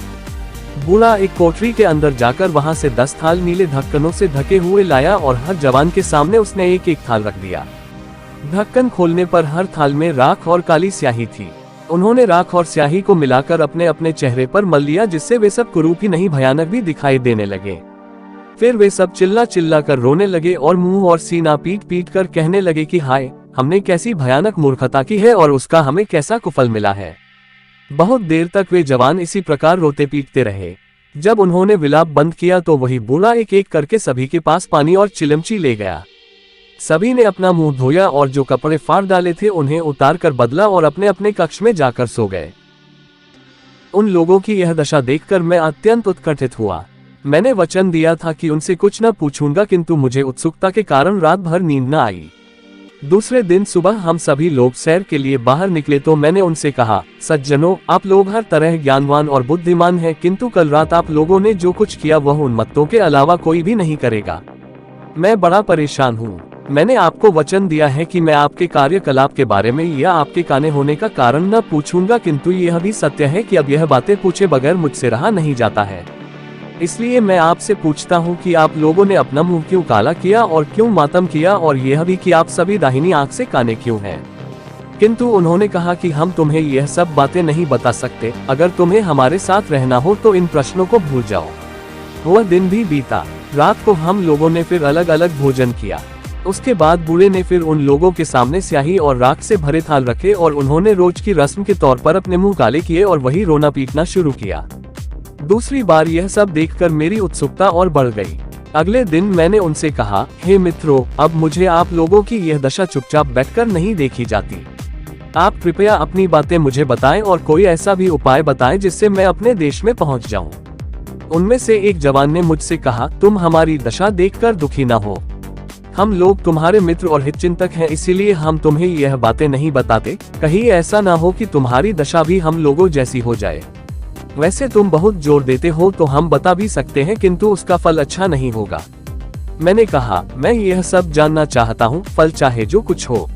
बूढ़ा एक कोठरी के अंदर जाकर वहां से 10 थाल नीले ढक्कनों से ढके हुए लाया और हर जवान के सामने उसने एक एक थाल रख दिया। ढक्कन खोलने पर हर थाल में राख और काली स्याही थी। उन्होंने राख और स्याही को मिलाकर अपने अपने चेहरे पर मल लिया, जिससे वे सब कुरूप ही नहीं भयानक भी दिखाई देने लगे। फिर वे सब चिल्ला चिल्ला कर रोने लगे और मुंह और सीना पीट पीट कर कहने लगे कि हाय, हमने कैसी भयानक मूर्खता की है और उसका हमें कैसा कुफल मिला है। बहुत देर तक वे जवान इसी प्रकार रोते पीटते रहे। जब उन्होंने विलाप बंद किया तो वही बूढ़ा एक एक करके सभी के पास पानी और चिलमची ले गया। सभी ने अपना मुंह धोया और जो कपड़े फाड़ डाले थे उन्हें उतार कर बदला और अपने अपने कक्ष में जाकर सो गए। उन लोगों की यह दशा देखकर मैं अत्यंत उत्कंठित हुआ। मैंने वचन दिया था कि उनसे कुछ न पूछूंगा, किंतु मुझे उत्सुकता के कारण रात भर नींद न आई। दूसरे दिन सुबह हम सभी लोग सैर के लिए बाहर निकले तो मैंने उनसे कहा, सज्जनों, आप लोग हर तरह ज्ञानवान और बुद्धिमान हैं, किंतु कल रात आप लोगों ने जो कुछ किया वह उन्मत्तों के अलावा कोई भी नहीं करेगा। मैं बड़ा परेशान हूँ। मैंने आपको वचन दिया है कि मैं आपके कार्यकलाप के बारे में या आपके काने होने का कारण न पूछूंगा, किंतु यह भी सत्य है कि अब यह बातें पूछे बगैर मुझसे रहा नहीं जाता है। इसलिए मैं आपसे पूछता हूँ कि आप लोगों ने अपना मुंह क्यों काला किया और क्यों मातम किया, और यह भी कि आप सभी दाहिनी आंख से काने क्यों हैं। किंतु उन्होंने कहा कि हम तुम्हें यह सब बातें नहीं बता सकते। अगर तुम्हें हमारे साथ रहना हो तो इन प्रश्नों को भूल जाओ। वह दिन भी बीता। रात को हम लोगों ने फिर अलग अलग भोजन किया। उसके बाद बूढ़े ने फिर उन लोगों के सामने स्याही और राख से भरे थाल रखे और उन्होंने रोज की रस्म के तौर पर अपने मुंह काले किए और वही रोना पीटना शुरू किया। दूसरी बार यह सब देखकर मेरी उत्सुकता और बढ़ गई। अगले दिन मैंने उनसे कहा, हे मित्रों, अब मुझे आप लोगों की यह दशा चुपचाप बैठकर नहीं देखी जाती। आप कृपया अपनी बातें मुझे बताएं और कोई ऐसा भी उपाय बताएं जिससे मैं अपने देश में पहुंच जाऊं। उनमें से एक जवान ने मुझसे कहा, तुम हमारी दशा देखकर दुखी न हो। हम लोग तुम्हारे मित्र और हितचिंतक हैं, इसीलिए हम तुम्हें यह बातें नहीं बताते। कहीं ऐसा ना हो कि तुम्हारी दशा भी हम लोगों जैसी हो जाए। वैसे तुम बहुत जोर देते हो तो हम बता भी सकते हैं, किंतु उसका फल अच्छा नहीं होगा। मैंने कहा, मैं यह सब जानना चाहता हूँ, फल चाहे जो कुछ हो।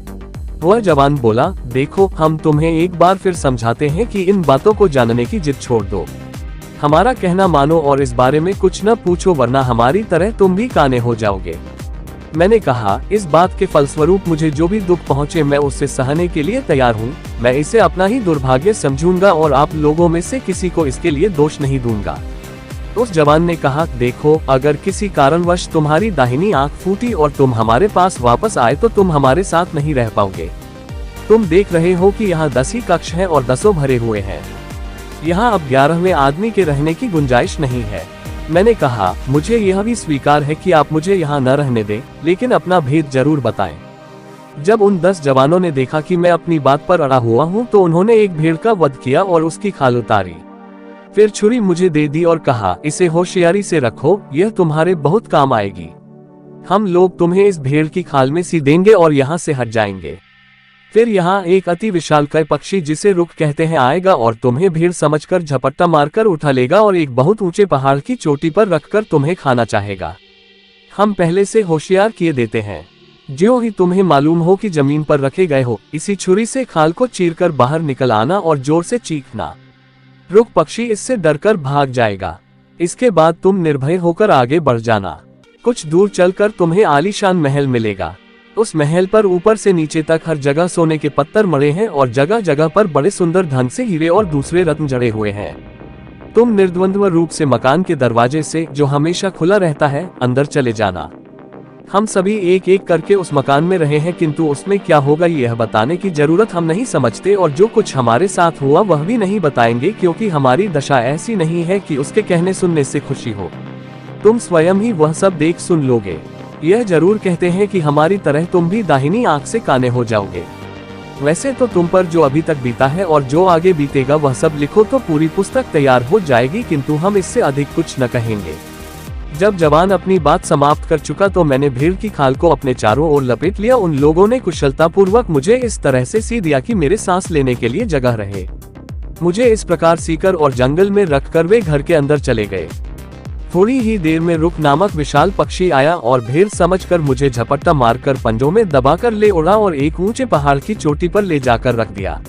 वह जवान बोला, देखो, हम तुम्हें एक बार फिर समझाते हैं कि इन बातों को जानने की जिद छोड़ दो। हमारा कहना मानो और इस बारे में कुछ न पूछो, वरना हमारी तरह तुम भी काने हो जाओगे। मैंने कहा, इस बात के फलस्वरूप मुझे जो भी दुख पहुंचे मैं उससे सहने के लिए तैयार हूं। मैं इसे अपना ही दुर्भाग्य समझूंगा और आप लोगों में से किसी को इसके लिए दोष नहीं दूंगा। उस जवान ने कहा, देखो, अगर किसी कारणवश तुम्हारी दाहिनी आंख फूटी और तुम हमारे पास वापस आए तो तुम हमारे साथ नहीं रह पाओगे। तुम देख रहे हो कि यहाँ 10 ही कक्ष हैं और 10 भरे हुए हैं। यहाँ अब 11वें आदमी के रहने की गुंजाइश नहीं है। मैंने कहा, मुझे यह भी स्वीकार है कि आप मुझे यहाँ न रहने दें, लेकिन अपना भेद जरूर बताएं। जब उन 10 जवानों ने देखा कि मैं अपनी बात पर अड़ा हुआ हूँ तो उन्होंने एक भेड़ का वध किया और उसकी खाल उतारी। फिर छुरी मुझे दे दी और कहा, इसे होशियारी से रखो, यह तुम्हारे बहुत काम आएगी। हम लोग तुम्हें इस भेड़ की खाल में सी देंगे और यहाँ से हट जाएंगे। फिर यहाँ एक अति विशालकाय पक्षी जिसे रुख कहते हैं आएगा और तुम्हें भीड़ समझकर झपट्टा मारकर उठा लेगा और एक बहुत ऊंचे पहाड़ की चोटी पर रखकर तुम्हें खाना चाहेगा। हम पहले से होशियार किए देते हैं। ज्यों ही तुम्हें मालूम हो कि जमीन पर रखे गए हो, इसी छुरी से खाल को चीरकर बाहर निकल आना और जोर से चीखना। रुख पक्षी इससे डरकर भाग जाएगा। इसके बाद तुम निर्भय होकर आगे बढ़ जाना। कुछ दूर चलकर तुम्हें आलीशान महल मिलेगा। उस महल पर ऊपर से नीचे तक हर जगह सोने के पत्थर मड़े हैं और जगह जगह पर बड़े सुंदर ढंग से हीरे और दूसरे रत्न जड़े हुए हैं। तुम निर्द्वंद्व रूप से मकान के दरवाजे से, जो हमेशा खुला रहता है, अंदर चले जाना। हम सभी एक एक करके उस मकान में रहे हैं, किंतु उसमें क्या होगा यह बताने की जरूरत हम नहीं समझते, और जो कुछ हमारे साथ हुआ वह भी नहीं बताएंगे, क्योंकि हमारी दशा ऐसी नहीं है कि उसके कहने सुनने से खुशी हो। तुम स्वयं ही वह सब देख सुन लोगे। यह जरूर कहते हैं कि हमारी तरह तुम भी दाहिनी आंख से काने हो जाओगे। वैसे तो तुम पर जो अभी तक बीता है और जो आगे बीतेगा वह सब लिखो तो पूरी पुस्तक तैयार हो जाएगी, किंतु हम इससे अधिक कुछ न कहेंगे। जब जवान अपनी बात समाप्त कर चुका तो मैंने भेड़ की खाल को अपने चारों ओर लपेट लिया। उन लोगों ने कुशलता पूर्वक मुझे इस तरह से सी दिया कि मेरे सांस लेने के लिए जगह रहे। मुझे इस प्रकार सीकर और जंगल में रखकर वे घर के अंदर चले गए। थोड़ी ही देर में रुक नामक विशाल पक्षी आया और भेड़ समझकर मुझे झपट्टा मारकर पंजों में दबाकर ले उड़ा और एक ऊंचे पहाड़ की चोटी पर ले जाकर रख दिया।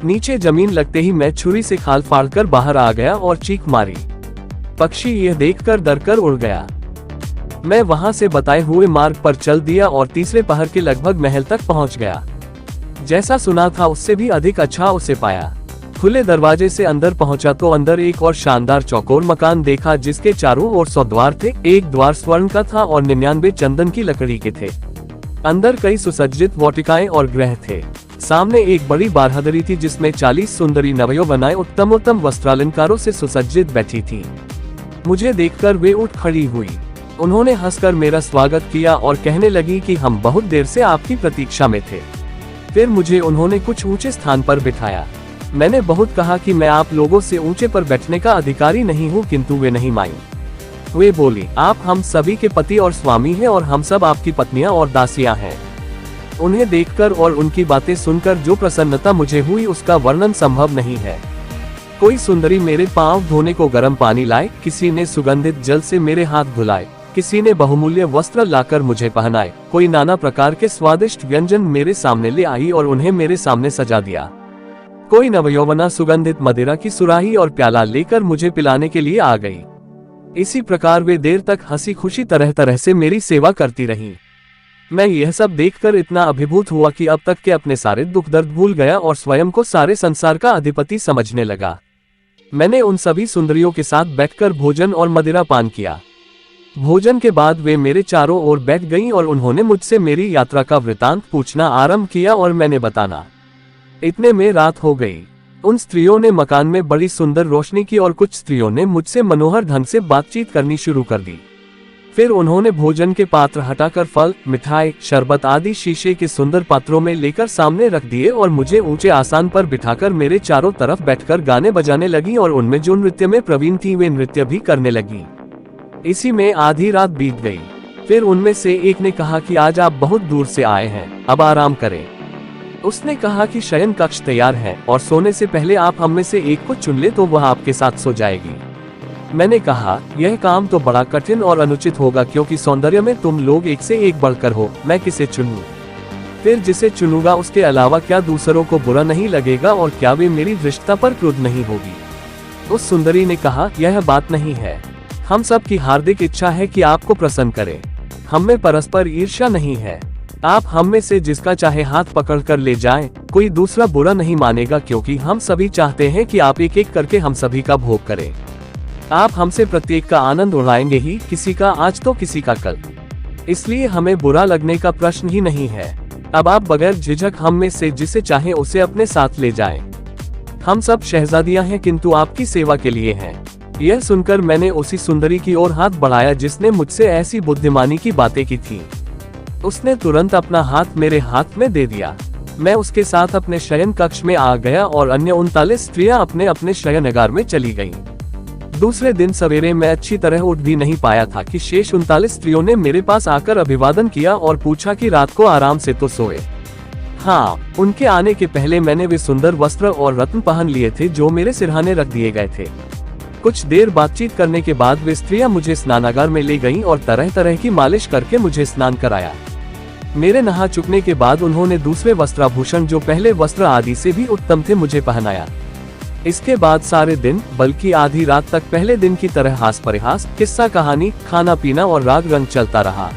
नीचे जमीन लगते ही मैं छुरी से खाल फाड़कर बाहर आ गया और चीख मारी। पक्षी यह देखकर डरकर उड़ गया। मैं वहां से बताए हुए मार्ग पर चल दिया और तीसरे पहर के लगभग महल तक पहुंच गया। जैसा सुना था उससे भी अधिक अच्छा उसे पाया। खुले दरवाजे से अंदर पहुंचा तो अंदर एक और शानदार चौकोर मकान देखा, जिसके चारों ओर 100 द्वार थे। एक द्वार स्वर्ण का था और 99 चंदन की लकड़ी के थे। अंदर कई सुसज्जित वाटिकाएं और गृह थे। सामने एक बड़ी बारहदरी थी, जिसमें 40 सुंदरी नवयौवनाएं उत्तम वस्त्रालंकारों से सुसज्जित बैठी थी। मुझे देखकर वे उठ खड़ी हुई। उन्होंने हंसकर मेरा स्वागत किया और कहने लगी कि हम बहुत देर से आपकी प्रतीक्षा में थे। फिर मुझे उन्होंने कुछ ऊंचे स्थान पर बिठाया। मैंने बहुत कहा कि मैं आप लोगों से ऊंचे पर बैठने का अधिकारी नहीं हूँ, किंतु वे नहीं मानी। वे बोली, आप हम सभी के पति और स्वामी हैं और हम सब आपकी पत्नियां और दासियां हैं। उन्हें देखकर और उनकी बातें सुनकर जो प्रसन्नता मुझे हुई उसका वर्णन संभव नहीं है। कोई सुंदरी मेरे पांव धोने को गर्म पानी लाए, किसी ने सुगंधित जल से मेरे हाथ धुलाए, किसी ने बहुमूल्य वस्त्र लाकर मुझे पहनाए, कोई नाना प्रकार के स्वादिष्ट व्यंजन मेरे सामने ले आई और उन्हें मेरे सामने सजा दिया। कोई नवयौवना सुगंधित मदिरा की सुराही और प्याला लेकर मुझे पिलाने के लिए आ गई। इसी प्रकार वे देर तक हंसी खुशी तरह तरह से मेरी सेवा करती रहीं। मैं यह सब देखकर इतना अभिभूत हुआ कि अब तक के अपने सारे दुख दर्द भूल गया और स्वयं को सारे संसार का अधिपति समझने लगा। मैंने उन सभी सुंदरियों के साथ बैठकर भोजन और मदिरा पान किया। भोजन के बाद वे मेरे चारों ओर बैठ गईं और उन्होंने मुझसे मेरी यात्रा का वृतांत पूछना आरंभ किया और मैंने बताना। इतने में रात हो गई। उन स्त्रियों ने मकान में बड़ी सुंदर रोशनी की और कुछ स्त्रियों ने मुझसे मनोहर ढंग से बातचीत करनी शुरू कर दी। फिर उन्होंने भोजन के पात्र हटाकर फल, मिठाई, शरबत आदि शीशे के सुंदर पात्रों में लेकर सामने रख दिए और मुझे ऊंचे आसान पर बिठाकर मेरे चारों तरफ बैठकर गाने बजाने लगी और उनमें जो नृत्य में प्रवीण थी वे नृत्य भी करने लगी। इसी में आधी रात बीत गई। फिर उनमें से एक ने कहा कि आज आप बहुत दूर से आए हैं, अब आराम करें। उसने कहा कि शयन कक्ष तैयार है और सोने से पहले आप हम में से एक को चुन ले तो वह आपके साथ सो जाएगी। मैंने कहा, यह काम तो बड़ा कठिन और अनुचित होगा, क्योंकि सौंदर्य में तुम लोग एक से एक बढ़कर हो। मैं किसे चुनूं? फिर जिसे चुनूंगा उसके अलावा क्या दूसरों को बुरा नहीं लगेगा और क्या वे मेरी धृष्टता पर क्रुद्ध नहीं होगी? उस सुंदरी ने कहा, यह बात नहीं है। हम सब की हार्दिक इच्छा है कि आपको प्रसन्न करें। हम में परस्पर ईर्ष्या नहीं है। आप हम में से जिसका चाहे हाथ पकड़कर ले जाएं, कोई दूसरा बुरा नहीं मानेगा, क्योंकि हम सभी चाहते हैं कि आप एक एक करके हम सभी का भोग करें। आप हमसे प्रत्येक का आनंद उड़ाएंगे ही, किसी का आज तो किसी का कल। इसलिए हमें बुरा लगने का प्रश्न ही नहीं है। अब आप बगैर झिझक हम में से जिसे चाहे उसे अपने साथ ले जाएं। हम सब शहजादियां हैं, किंतु आपकी सेवा के लिए हैं। यह सुनकर मैंने उसी सुंदरी की ओर हाथ बढ़ाया जिसने मुझसे ऐसी बुद्धिमानी की बातें की थी। उसने तुरंत अपना हाथ मेरे हाथ में दे दिया। मैं उसके साथ अपने शयन कक्ष में आ गया और अन्य 39 स्त्रियां अपने अपने शयनागार में चली गईं। दूसरे दिन सवेरे मैं अच्छी तरह उठ भी नहीं पाया था कि शेष 39 स्त्रियों ने मेरे पास आकर अभिवादन किया और पूछा कि रात को आराम से तो सोए। हाँ, उनके आने के पहले मैंने वे सुंदर वस्त्र और रत्न पहन लिए थे जो मेरे सिरहाने रख दिए गए थे। कुछ देर बातचीत करने के बाद वे स्त्रियां मुझे स्नानागार में ले गईं और तरह तरह की मालिश करके मुझे स्नान कराया। मेरे नहा चुकने के बाद उन्होंने दूसरे वस्त्राभूषण जो पहले वस्त्र आदि से भी उत्तम थे मुझे पहनाया। इसके बाद सारे दिन, बल्कि आधी रात तक पहले दिन की तरह हास परिहास, किस्सा कहानी, खाना पीना और राग रंग चलता रहा।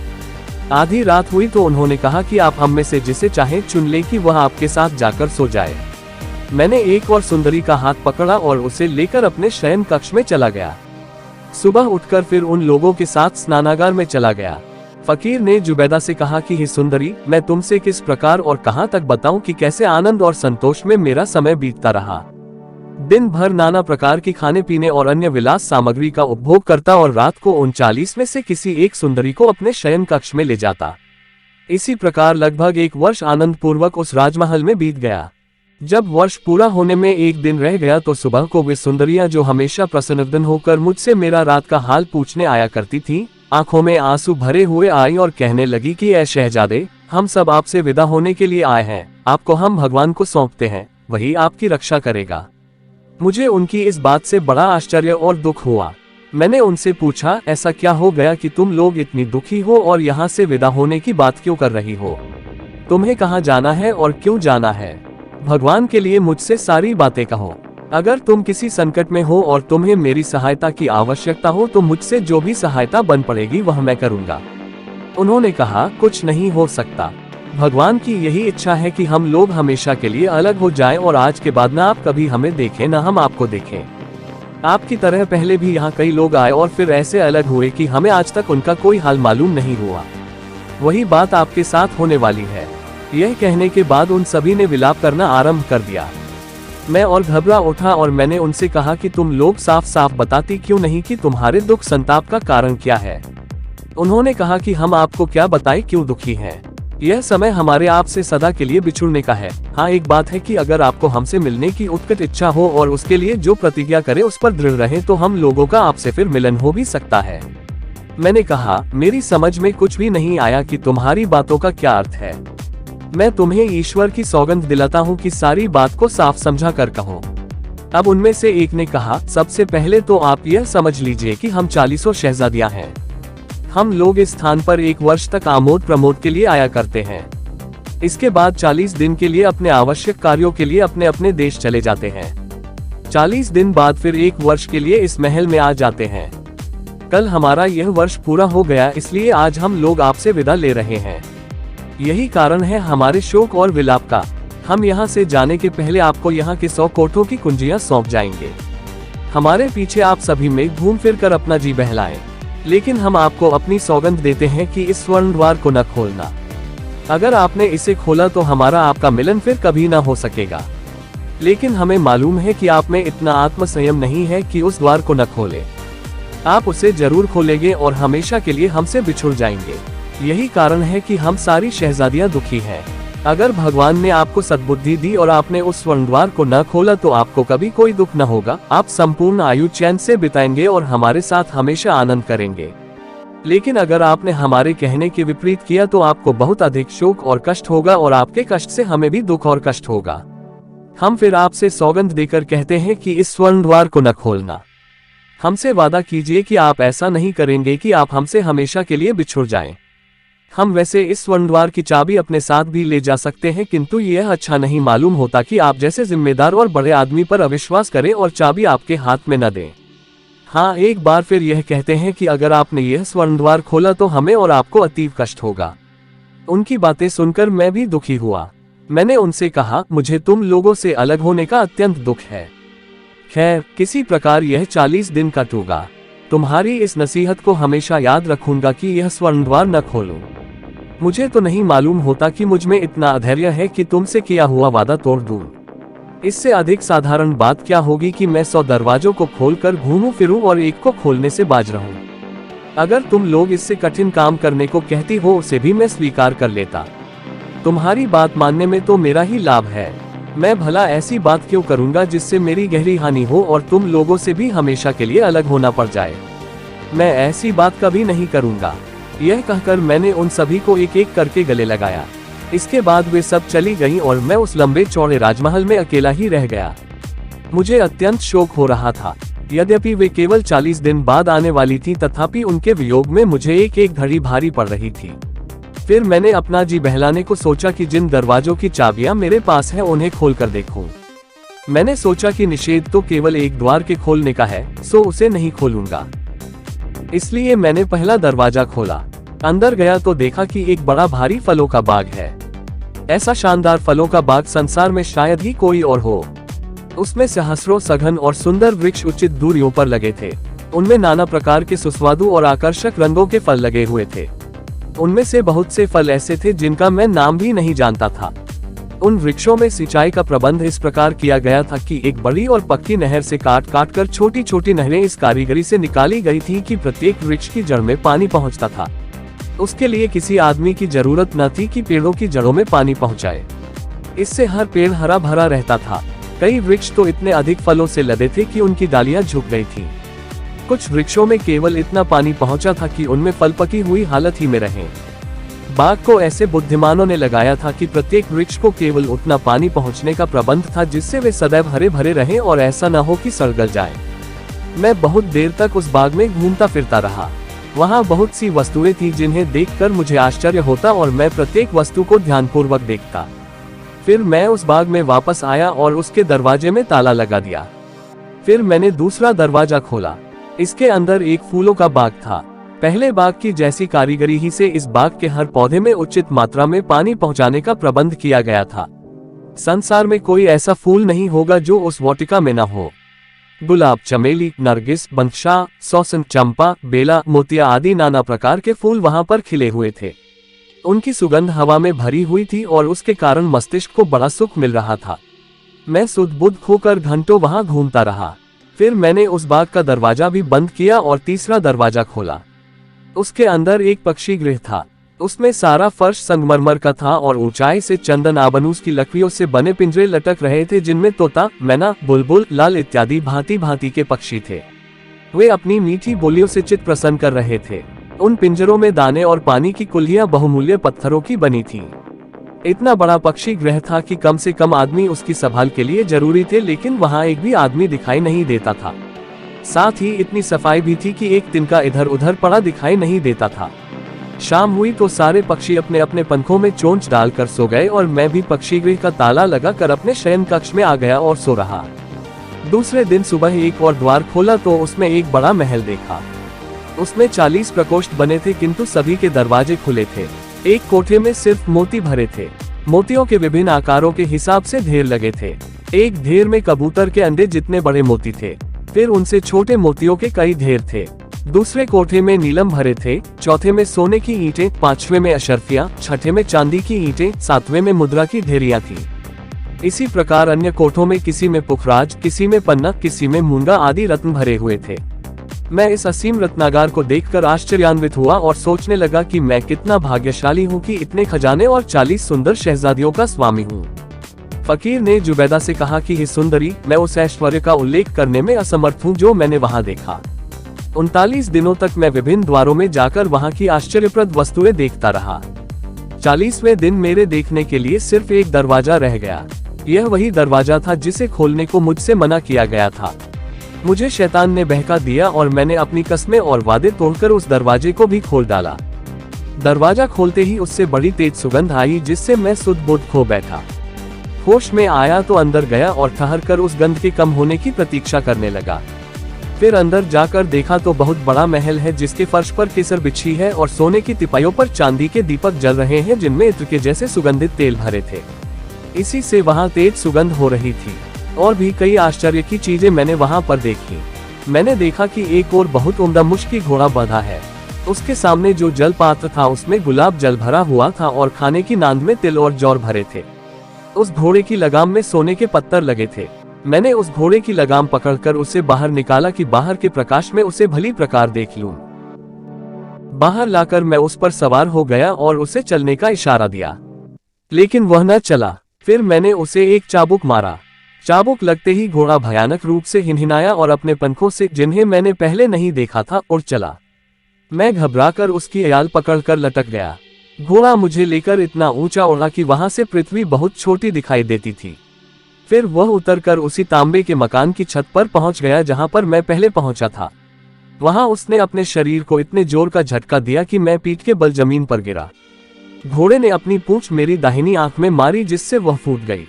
आधी रात हुई तो उन्होंने कहा कि आप हम में से जिसे चाहे चुन ले कि वह आपके साथ जाकर सो जाए। मैंने एक और सुंदरी का हाथ पकड़ा और उसे लेकर अपने शयन कक्ष में चला गया। सुबह उठकर फिर उन लोगों के साथ स्नानागार में चला गया। फकीर ने जुबैदा से कहा कि हे सुंदरी, मैं तुमसे किस प्रकार और कहां तक बताऊं कि कैसे आनंद और संतोष में मेरा समय बीतता रहा। दिन भर नाना प्रकार की खाने पीने और अन्य विलास सामग्री का उपभोग करता और रात को 39 में से किसी एक सुंदरी को अपने शयन कक्ष में ले जाता। इसी प्रकार लगभग 1 वर्ष आनंद पूर्वक उस राजमहल में बीत गया। जब वर्ष पूरा होने में 1 दिन रह गया तो सुबह को वे सुंदरियां जो हमेशा प्रसन्नवदन होकर मुझसे मेरा रात का हाल पूछने आया करती थीं, आंखों में आंसू भरे हुए आई और कहने लगी कि ऐ शहजादे, हम सब आपसे विदा होने के लिए आए हैं, आपको हम भगवान को सौंपते हैं, वही आपकी रक्षा करेगा। मुझे उनकी इस बात से बड़ा आश्चर्य और दुख हुआ। मैंने उनसे पूछा, ऐसा क्या हो गया कि तुम लोग इतनी दुखी हो और यहाँ से विदा होने की बात क्यों कर रही हो? तुम्हें कहाँ जाना है और क्यों जाना है? भगवान के लिए मुझसे सारी बातें कहो। अगर तुम किसी संकट में हो और तुम्हें मेरी सहायता की आवश्यकता हो तो मुझसे जो भी सहायता बन पड़ेगी वह मैं करूँगा। उन्होंने कहा, कुछ नहीं हो सकता। भगवान की यही इच्छा है कि हम लोग हमेशा के लिए अलग हो जाएं और आज के बाद न आप कभी हमें देखें न हम आपको देखें। आपकी तरह पहले भी यहाँ कई लोग आए और फिर ऐसे अलग हुए कि हमें आज तक उनका कोई हाल मालूम नहीं हुआ। वही बात आपके साथ होने वाली है। यह कहने के बाद उन सभी ने विलाप करना आरंभ कर दिया। मैं और घबरा उठा और मैंने उनसे कहा कि तुम लोग साफ साफ बताती क्यों नहीं कि तुम्हारे दुख संताप का कारण क्या है। उन्होंने कहा कि हम आपको क्या बताएं क्यों दुखी हैं। यह समय हमारे आपसे सदा के लिए बिछुड़ने का है। हाँ, एक बात है कि अगर आपको हमसे मिलने की उत्कट इच्छा हो और उसके लिए जो प्रतिज्ञा करे उस पर दृढ़ रहे तो हम लोगों का आपसे फिर मिलन हो भी सकता है। मैंने कहा, मेरी समझ में कुछ भी नहीं आया कि तुम्हारी बातों का क्या अर्थ है। मैं तुम्हें ईश्वर की सौगंध दिलाता हूँ कि सारी बात को साफ समझा कर कहो। अब उनमें से एक ने कहा, सबसे पहले तो आप यह समझ लीजिए कि हम 40 शहजादियां हैं। हम लोग इस स्थान पर 1 वर्ष तक आमोद प्रमोद के लिए आया करते हैं। इसके बाद 40 दिन के लिए अपने आवश्यक कार्यों के लिए अपने अपने देश चले जाते हैं। 40 दिन बाद फिर 1 वर्ष के लिए इस महल में आ जाते हैं। कल हमारा यह वर्ष पूरा हो गया, इसलिए आज हम लोग आपसे विदा ले रहे हैं। यही कारण है हमारे शोक और विलाप का। हम यहाँ से जाने के पहले आपको यहाँ के 100 कोठों की कुंजियाँ सौंप जाएंगे। हमारे पीछे आप सभी में घूम फिर कर अपना जी बहलाएं। लेकिन हम आपको अपनी सौगंध देते हैं कि इस स्वर्ण द्वार को न खोलना। अगर आपने इसे खोला तो हमारा आपका मिलन फिर कभी न हो सकेगा। लेकिन हमें मालूम है कि आप में इतना आत्मसंयम नहीं है कि उस द्वार को न खोले। आप उसे जरूर खोलेंगे और हमेशा के लिए हमसे बिछुड़ जाएंगे। यही कारण है कि हम सारी शहजादियां दुखी हैं। अगर भगवान ने आपको सद्बुद्धि दी और आपने उस स्वर्ण द्वार को न खोला तो आपको कभी कोई दुख न होगा। आप संपूर्ण आयु चैन से बिताएंगे और हमारे साथ हमेशा आनंद करेंगे। लेकिन अगर आपने हमारे कहने के विपरीत किया तो आपको बहुत अधिक शोक और कष्ट होगा और आपके कष्ट से हमें भी दुख और कष्ट होगा। हम फिर आपसे सौगंध देकर कहते हैं कि इस स्वर्ण द्वार को न खोलना। हमसे वादा कीजिए कि आप ऐसा नहीं करेंगे कि आप हमसे हमेशा के लिए बिछुड़ जाएं। हम वैसे इस स्वर्ण द्वार की चाबी अपने साथ भी ले जा सकते हैं, किंतु यह अच्छा नहीं मालूम होता कि आप जैसे जिम्मेदार और बड़े आदमी पर अविश्वास करें और चाबी आपके हाथ में न दें। हाँ, एक बार फिर यह कहते हैं कि अगर आपने यह स्वर्ण द्वार खोला तो हमें और आपको अतीव कष्ट होगा। उनकी बातें सुनकर मैं भी दुखी हुआ। मैंने उनसे कहा, मुझे तुम लोगों से अलग होने का अत्यंत दुख है। खैर, किसी प्रकार यह 40 दिन कटूंगा। तुम्हारी इस नसीहत को हमेशा याद रखूंगा कि यह स्वर्ण द्वार न खोलूं। मुझे तो नहीं मालूम होता कि मुझ में इतना अधैर्य है कि तुमसे किया हुआ वादा तोड़ दूं। इससे अधिक साधारण बात क्या होगी कि मैं 100 दरवाजों को खोलकर घूमूं फिरूं और एक को खोलने से बाज रहूं। अगर तुम लोग इससे कठिन काम करने को कहती हो उसे भी मैं स्वीकार कर लेता। तुम्हारी बात मानने में तो मेरा ही लाभ है। मैं भला ऐसी बात क्यों करूंगा जिससे मेरी गहरी हानि हो और तुम लोगों से भी हमेशा के लिए अलग होना पड़ जाए। मैं ऐसी बात कभी नहीं करूंगा। यह कहकर मैंने उन सभी को एक एक करके गले लगाया। इसके बाद वे सब चली गईं और मैं उस लंबे चौड़े राजमहल में अकेला ही रह गया। मुझे अत्यंत शोक हो रहा था। यद्यपि वे केवल 40 दिन बाद आने वाली थी, तथापि उनके वियोग में मुझे एक एक घड़ी भारी पड़ रही थी। फिर मैंने अपना जी बहलाने को सोचा कि जिन दरवाजों की चाबियां मेरे पास है उन्हें खोलकर देखूं। मैंने सोचा कि निषेध तो केवल एक द्वार के खोलने का है, सो उसे नहीं खोलूंगा। इसलिए मैंने पहला दरवाजा खोला। अंदर गया तो देखा कि एक बड़ा भारी फलों का बाग है। ऐसा शानदार फलों का बाग संसार में शायद ही कोई और हो। उसमें सहस्रों सघन और सुंदर वृक्ष उचित दूरियों पर लगे थे। उनमें नाना प्रकार के सुस्वादु और आकर्षक रंगों के फल लगे हुए थे। उनमें से बहुत से फल ऐसे थे जिनका मैं नाम भी नहीं जानता था। उन वृक्षों में सिंचाई का प्रबंध इस प्रकार किया गया था कि एक बड़ी और पक्की नहर से काट काट कर छोटी छोटी नहरें इस कारीगरी से निकाली गई थी कि प्रत्येक वृक्ष की जड़ में पानी पहुंचता था। उसके लिए किसी आदमी की जरूरत न थी कि पेड़ों की जड़ों में पानी पहुंचाए। इससे हर पेड़ हरा भरा रहता था। कई वृक्ष तो इतने अधिक फलों से लदे थे कि उनकी डालियां झुक गई थीं। कुछ वृक्षों में केवल इतना पानी पहुंचा था कि उनमें फल पकी हुई हालत ही में रहे। बाग को ऐसे बुद्धिमानों ने लगाया था कि प्रत्येक वृक्ष को केवल उतना पानी पहुंचने का प्रबंध था जिससे वे सदैव हरे भरे रहें और ऐसा न हो कि सड़ गल जाए। मैं बहुत देर तक उस बाग में घूमता फिरता रहा। वहाँ बहुत सी वस्तुएं थी जिन्हें देखकर मुझे आश्चर्य होता और मैं प्रत्येक वस्तु को ध्यानपूर्वक देखता। फिर मैं उस बाग में वापस आया और उसके दरवाजे में ताला लगा दिया। फिर मैंने दूसरा दरवाजा खोला। इसके अंदर एक फूलों का बाग था। पहले बाग की जैसी कारीगरी ही से इस बाग के हर पौधे में उचित मात्रा में पानी पहुंचाने का प्रबंध किया गया था। संसार में कोई ऐसा फूल नहीं होगा जो उस वाटिका में न हो। गुलाब, चमेली, नरगिस, बंदशाह, सौसन, चंपा, बेला, मोतिया आदि नाना प्रकार के फूल वहां पर खिले हुए थे। उनकी सुगंध हवा में भरी हुई थी और उसके कारण मस्तिष्क को बड़ा सुख मिल रहा था। मैं सुध बुध खोकर घंटों वहां घूमता रहा। फिर मैंने उस बाग का दरवाजा भी बंद किया और तीसरा दरवाजा खोला। उसके अंदर एक पक्षी गृह था। उसमें सारा फर्श संगमरमर का था और ऊंचाई से चंदन आबनूस की लकड़ियों से बने पिंजरे लटक रहे थे जिनमें तोता, मैना, बुलबुल, लाल इत्यादि भांति भांति के पक्षी थे। वे अपनी मीठी बोलियों से चित्त प्रसन्न कर रहे थे। उन पिंजरों में दाने और पानी की कुल्हियां बहुमूल्य पत्थरों की बनी थीं। इतना बड़ा पक्षी गृह था कि कम से कम आदमी उसकी संभाल के लिए जरूरी थे, लेकिन वहां एक भी आदमी दिखाई नहीं देता था। साथ ही इतनी सफाई भी थी कि एक तिनका इधर उधर पड़ा दिखाई नहीं देता था। शाम हुई तो सारे पक्षी अपने अपने पंखों में चोंच डालकर सो गए और मैं भी पक्षी गृह का ताला लगाकर अपने शयन कक्ष में आ गया और सो रहा। दूसरे दिन सुबह एक और द्वार खोला तो उसमें एक बड़ा महल देखा। उसमें 40 प्रकोष्ठ बने थे, किंतु सभी के दरवाजे खुले थे। एक कोठे में सिर्फ मोती भरे थे। मोतियों के विभिन्न आकारों के हिसाब से ढेर लगे थे। एक ढेर में कबूतर के अंडे जितने बड़े मोती थे, फिर उनसे छोटे मोतियों के कई ढेर थे। दूसरे कोठे में नीलम भरे थे, चौथे में सोने की ईंटें, पांचवें में अशर्फियां, छठे में चांदी की ईंटें, सातवें में मुद्रा की ढेरियां थी। इसी प्रकार अन्य कोठों में किसी में पुखराज, किसी में पन्ना, किसी में मूंगा आदि रत्न भरे हुए थे। मैं इस असीम रत्नागार को देखकर आश्चर्यान्वित हुआ और सोचने लगा कि मैं कितना भाग्यशाली हूँ कि इतने खजाने और 40 सुंदर शहजादियों का स्वामी हूँ। फकीर ने जुबैदा से कहा कि हे सुंदरी, मैं उस ऐश्वर्य का उल्लेख करने में असमर्थ हूँ जो मैंने वहाँ देखा। 39 दिनों तक मैं विभिन्न द्वारों में जाकर वहाँ की आश्चर्यप्रद वस्तुएं देखता रहा। 40वें दिन मेरे देखने के लिए सिर्फ एक दरवाजा रह गया। यह वही दरवाजा था जिसे खोलने को मुझसे मना किया गया था। मुझे शैतान ने बहका दिया और मैंने अपनी कस्में और वादे तोड़कर उस दरवाजे को भी खोल डाला। दरवाजा खोलते ही उससे बड़ी तेज सुगंध आई जिससे मैं सुध बुध खो बैठा। होश में आया तो अंदर गया और ठहर कर उस गंध के कम होने की प्रतीक्षा करने लगा। फिर अंदर जाकर देखा तो बहुत बड़ा महल है जिसके फर्श पर केसर बिछी है और सोने की तिपाइयों पर चांदी के दीपक जल रहे हैं जिनमें इत्र के जैसे सुगंधित तेल भरे थे। इसी से वहाँ तेज सुगंध हो रही थी। और भी कई आश्चर्य की चीजें मैंने वहां पर देखी। मैंने देखा कि एक और बहुत उम्दा मुश्किल घोड़ा बंधा है। उसके सामने जो जल पात्र था उसमें गुलाब जल भरा हुआ था और खाने की नांद में तिल और जौर भरे थे। उस घोड़े की लगाम में सोने के पत्थर लगे थे। मैंने उस घोड़े की लगाम पकड़कर उसे बाहर निकाला कि बाहर के प्रकाश में उसे भली प्रकार देख लूं। बाहर लाकर मैं उस पर सवार हो गया और उसे चलने का इशारा दिया, लेकिन वह न चला। फिर मैंने उसे एक चाबुक मारा। चाबुक लगते ही घोड़ा भयानक रूप से हिनहिनाया और अपने पंखों से, जिन्हें मैंने पहले नहीं देखा था, उड़ चला। मैं घबराकर उसकी याल पकड़कर लटक गया। घोड़ा मुझे लेकर इतना ऊंचा उड़ा कि वहां से पृथ्वी बहुत छोटी दिखाई देती थी। फिर वह उतरकर उसी तांबे के मकान की छत पर पहुंच गया जहां पर मैं पहले पहुंचा था। वहां उसने अपने शरीर को इतने जोर का झटका दिया कि मैं पीठ के बल जमीन पर गिरा। घोड़े ने अपनी पूंछ मेरी दाहिनी आंख में मारी जिससे वह फूट गई।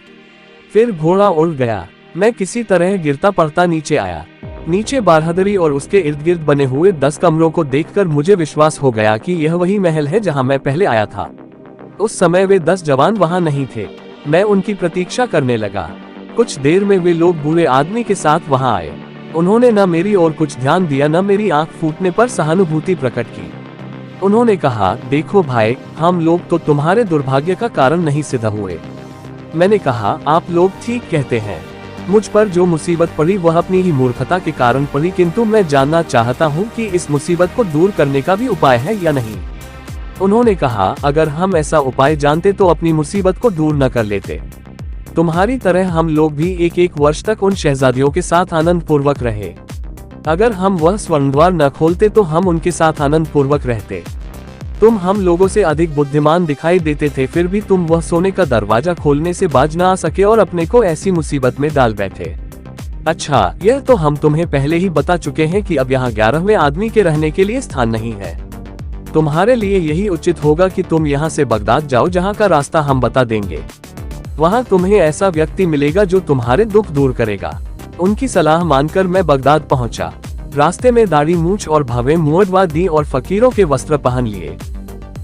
फिर घोड़ा उड़ गया। मैं किसी तरह गिरता पड़ता नीचे आया। नीचे बारहदरी और उसके इर्द गिर्द बने हुए 10 कमरों को देखकर मुझे विश्वास हो गया कि यह वही महल है जहां मैं पहले आया था। उस समय वे 10 जवान वहां नहीं थे। मैं उनकी प्रतीक्षा करने लगा। कुछ देर में वे लोग बूढ़े आदमी के साथ वहां आए। उन्होंने न मेरी ओर कुछ ध्यान दिया, न मेरी आंख फूटने पर सहानुभूति प्रकट की। उन्होंने कहा, देखो भाई, हम लोग तो तुम्हारे दुर्भाग्य का कारण नहीं सिद्ध हुए। मैंने कहा, आप लोग ठीक कहते हैं। मुझ पर जो मुसीबत पड़ी वह अपनी ही मूर्खता के कारण पड़ी, किंतु मैं जानना चाहता हूँ कि इस मुसीबत को दूर करने का भी उपाय है या नहीं। उन्होंने कहा, अगर हम ऐसा उपाय जानते तो अपनी मुसीबत को दूर न कर लेते। तुम्हारी तरह हम लोग भी एक वर्ष तक उन शहजादियों के साथ आनंद पूर्वक रहे। अगर हम वह स्वर्णद्वार न खोलते तो हम उनके साथ आनंद पूर्वक रहते। तुम हम लोगों से अधिक बुद्धिमान दिखाई देते थे, फिर भी तुम वह सोने का दरवाजा खोलने से बाज न आ सके और अपने को ऐसी मुसीबत में डाल बैठे। अच्छा, यह तो हम तुम्हें पहले ही बता चुके हैं कि अब यहाँ 11वें आदमी के रहने के लिए स्थान नहीं है। तुम्हारे लिए यही उचित होगा कि तुम यहाँ से बगदाद जाओ, जहाँ का रास्ता हम बता देंगे। वहाँ तुम्हें ऐसा व्यक्ति मिलेगा जो तुम्हारे दुख दूर करेगा। उनकी सलाह मानकर मैं बगदाद पहुंचा। रास्ते में दाढ़ी मूछ और भव्य मुअद्दवा दी और फकीरों के वस्त्र पहन लिए।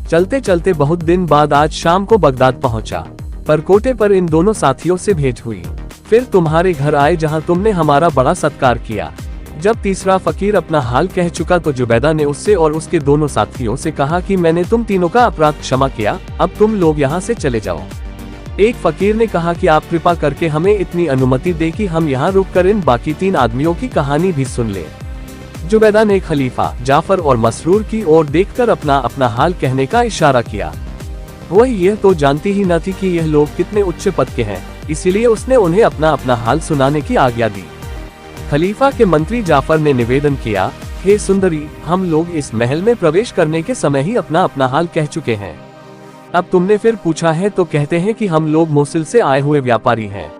चलते चलते बहुत दिन बाद आज शाम को बगदाद पहुंचा। पर कोटे पर इन दोनों साथियों से भेंट हुई। फिर तुम्हारे घर आए, जहां तुमने हमारा बड़ा सत्कार किया। जब तीसरा फकीर अपना हाल कह चुका तो जुबैदा ने उससे और उसके दोनों साथियों से कहा कि मैंने तुम तीनों का अपराध क्षमा किया, अब तुम लोग यहाँ से चले जाओ। एक फकीर ने कहा कि आप कृपा करके हमें इतनी अनुमति दे कि हम यहाँ रुककर इन बाकी 3 आदमियों की कहानी भी सुन ले। जुबैदा ने खलीफा, जाफर और मसरूर की ओर देखकर अपना अपना हाल कहने का इशारा किया। वह यह तो जानती ही न थी कि यह लोग कितने उच्च पद के हैं, इसीलिए उसने उन्हें अपना अपना हाल सुनाने की आज्ञा दी। खलीफा के मंत्री जाफर ने निवेदन किया, हे सुंदरी, हम लोग इस महल में प्रवेश करने के समय ही अपना अपना हाल कह चुके हैं। अब तुमने फिर पूछा है तो कहते हैं कि हम लोग मोसिल से आए हुए व्यापारी हैं।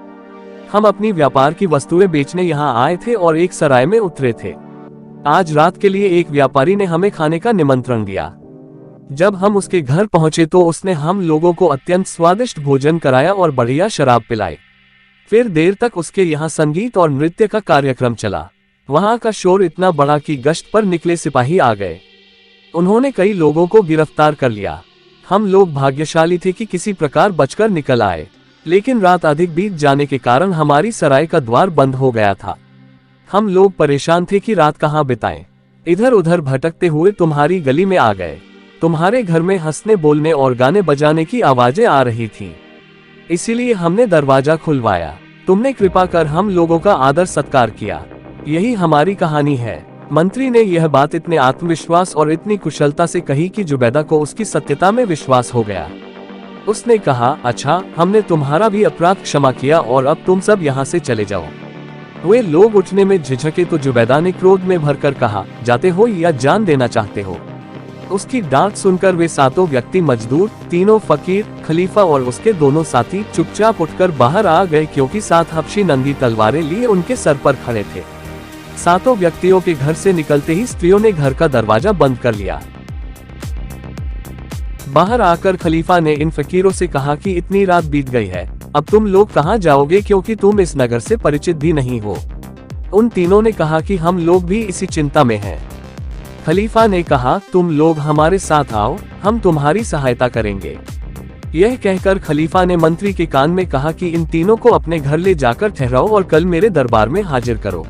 हम अपनी व्यापार की वस्तुएं बेचने यहाँ आए थे और एक सराय में उतरे थे। आज रात के लिए एक व्यापारी ने हमें खाने का निमंत्रण दिया। जब हम उसके घर पहुंचे तो उसने हम लोगों को अत्यंत स्वादिष्ट भोजन कराया और बढ़िया शराब पिलाई। फिर देर तक उसके यहाँ संगीत और नृत्य का कार्यक्रम चला। वहाँ का शोर इतना बड़ा कि गश्त पर निकले सिपाही आ गए। उन्होंने कई लोगों को गिरफ्तार कर लिया। हम लोग भाग्यशाली थे कि किसी प्रकार बचकर निकल आए, लेकिन रात अधिक बीत जाने के कारण हमारी सराय का द्वार बंद हो गया था। हम लोग परेशान थे कि रात कहाँ बिताएं। इधर उधर भटकते हुए तुम्हारी गली में आ गए। तुम्हारे घर में हंसने बोलने और गाने बजाने की आवाजें आ रही थीं। इसीलिए हमने दरवाजा खुलवाया। तुमने कृपा कर हम लोगों का आदर सत्कार किया। यही हमारी कहानी है। मंत्री ने यह बात इतने आत्मविश्वास और इतनी कुशलता से कही कि जुबैदा को उसकी सत्यता में विश्वास हो गया। उसने कहा, अच्छा, हमने तुम्हारा भी अपराध क्षमा किया और अब तुम सब यहाँ से चले जाओ। वे लोग उठने में झिझके तो जुबैदा ने क्रोध में भरकर कहा, जाते हो या जान देना चाहते हो? उसकी डांट सुनकर वे सातों व्यक्ति, मजदूर, तीनों फकीर, खलीफा और उसके दोनों साथी चुपचाप उठकर बाहर आ गए, क्योंकि 7 हबशी नंगी तलवारें लिए उनके सर पर खड़े थे। सातों व्यक्तियों के घर से निकलते ही स्त्रियों ने घर का दरवाजा बंद कर लिया। बाहर आकर खलीफा ने इन फकीरों से कहा कि इतनी रात बीत गई है, अब तुम लोग कहाँ जाओगे, क्योंकि तुम इस नगर से परिचित भी नहीं हो। उन तीनों ने कहा कि हम लोग भी इसी चिंता में हैं। खलीफा ने कहा, तुम लोग हमारे साथ आओ, हम तुम्हारी सहायता करेंगे। यह कहकर खलीफा ने मंत्री के कान में कहा कि इन तीनों को अपने घर ले जाकर ठहराओ और कल मेरे दरबार में हाजिर करो।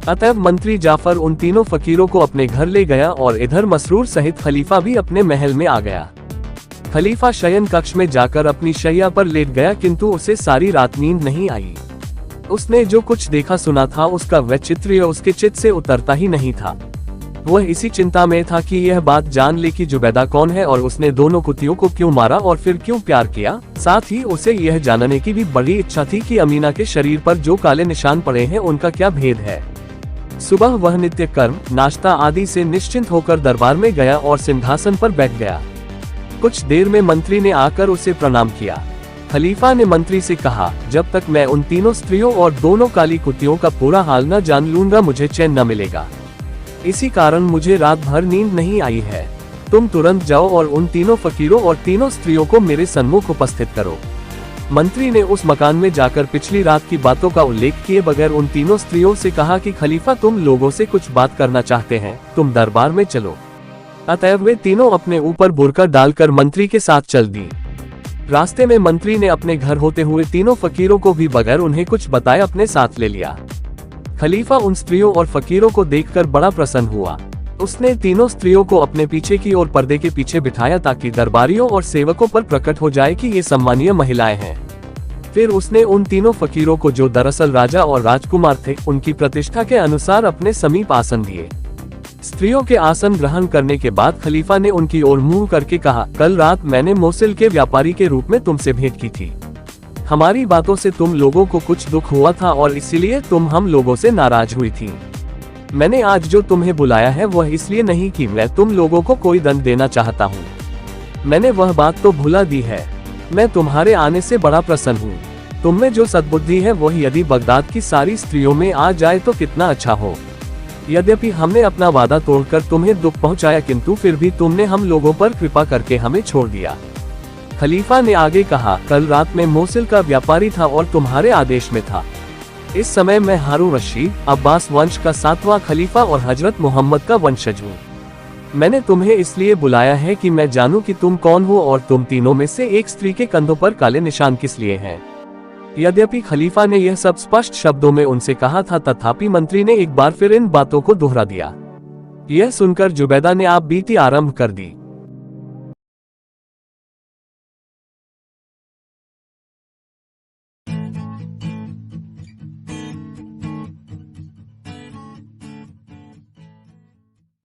अतएव मंत्री जाफर उन तीनों फकीरों को अपने घर ले गया और इधर मसरूर सहित खलीफा भी अपने महल में आ गया। खलीफा शयन कक्ष में जाकर अपनी शैया पर लेट गया, किंतु उसे सारी रात नींद नहीं आई। उसने जो कुछ देखा सुना था उसका वह चित्र उसके चित्त से उतरता ही नहीं था। वह इसी चिंता में था कि यह बात जान ले कि जुबैदा कौन है और उसने दोनों कुतियों को क्यों मारा और फिर क्यों प्यार किया। साथ ही उसे यह जानने की भी बड़ी इच्छा थी कि अमीना के शरीर पर जो काले निशान पड़े हैं उनका क्या भेद है। सुबह वह नित्य कर्म, नाश्ता आदि से निश्चिंत होकर दरबार में गया और सिंहासन पर बैठ गया। कुछ देर में मंत्री ने आकर उसे प्रणाम किया। खलीफा ने मंत्री से कहा, जब तक मैं उन तीनों स्त्रियों और दोनों काली कुतियों का पूरा हाल न जान लूंगा मुझे चैन न मिलेगा। इसी कारण मुझे रात भर नींद नहीं आई है। तुम तुरंत जाओ और उन तीनों फकीरों और तीनों स्त्रियों को मेरे सन्मुख उपस्थित करो। मंत्री ने उस मकान में जाकर पिछली रात की बातों का उल्लेख किए बगैर उन तीनों स्त्रियों से कहा कि खलीफा तुम लोगों से कुछ बात करना चाहते हैं, तुम दरबार में चलो। अतएव वे तीनों अपने ऊपर बुर्का डालकर मंत्री के साथ चल दी। रास्ते में मंत्री ने अपने घर होते हुए तीनों फकीरों को भी बगैर उन्हें कुछ बताए अपने साथ ले लिया। खलीफा उन स्त्रियों और फकीरों को देखकर बड़ा प्रसन्न हुआ। उसने तीनों स्त्रियों को अपने पीछे की ओर पर्दे के पीछे बिठाया ताकि दरबारियों और सेवकों पर प्रकट हो जाए कि ये सम्मानीय महिलाएं हैं। फिर उसने उन तीनों फकीरों को, जो दरअसल राजा और राजकुमार थे, उनकी प्रतिष्ठा के अनुसार अपने समीप आसन दिए। स्त्रियों के आसन ग्रहण करने के बाद खलीफा ने उनकी ओर मुंह करके कहा, कल रात मैंने मोसिल के व्यापारी के रूप में तुमसे भेंट की थी। हमारी बातों से तुम लोगों को कुछ दुख हुआ था और इसीलिए तुम हम लोगों से नाराज हुई थी। मैंने आज जो तुम्हें बुलाया है वह इसलिए नहीं कि मैं तुम लोगों को कोई दंड देना चाहता हूँ। मैंने वह बात तो भुला दी है। मैं तुम्हारे आने से बड़ा प्रसन्न हूँ। तुम में जो सद्बुद्धि है वह यदि बगदाद की सारी स्त्रियों में आ जाए तो कितना अच्छा हो। यद्यपि हमने अपना वादा तोड़कर तुम्हें दुख पहुंचाया, किंतु फिर भी तुमने हम लोगों पर कृपा करके हमें छोड़ दिया। खलीफा ने आगे कहा, कल रात में मोसिल का व्यापारी था और तुम्हारे आदेश में था। इस समय मैं हारून रशीद, अब्बास वंश का 7वां खलीफा और हजरत मोहम्मद का वंशज हूँ। मैंने तुम्हें इसलिए बुलाया है कि मैं जानूं कि तुम कौन हो और तुम तीनों में से एक स्त्री के कंधों पर काले निशान किस लिए हैं। यद्यपि खलीफा ने यह सब स्पष्ट शब्दों में उनसे कहा था, तथापि मंत्री ने एक बार फिर इन बातों को दोहरा दिया। यह सुनकर जुबैदा ने आप बीती आरंभ कर दी।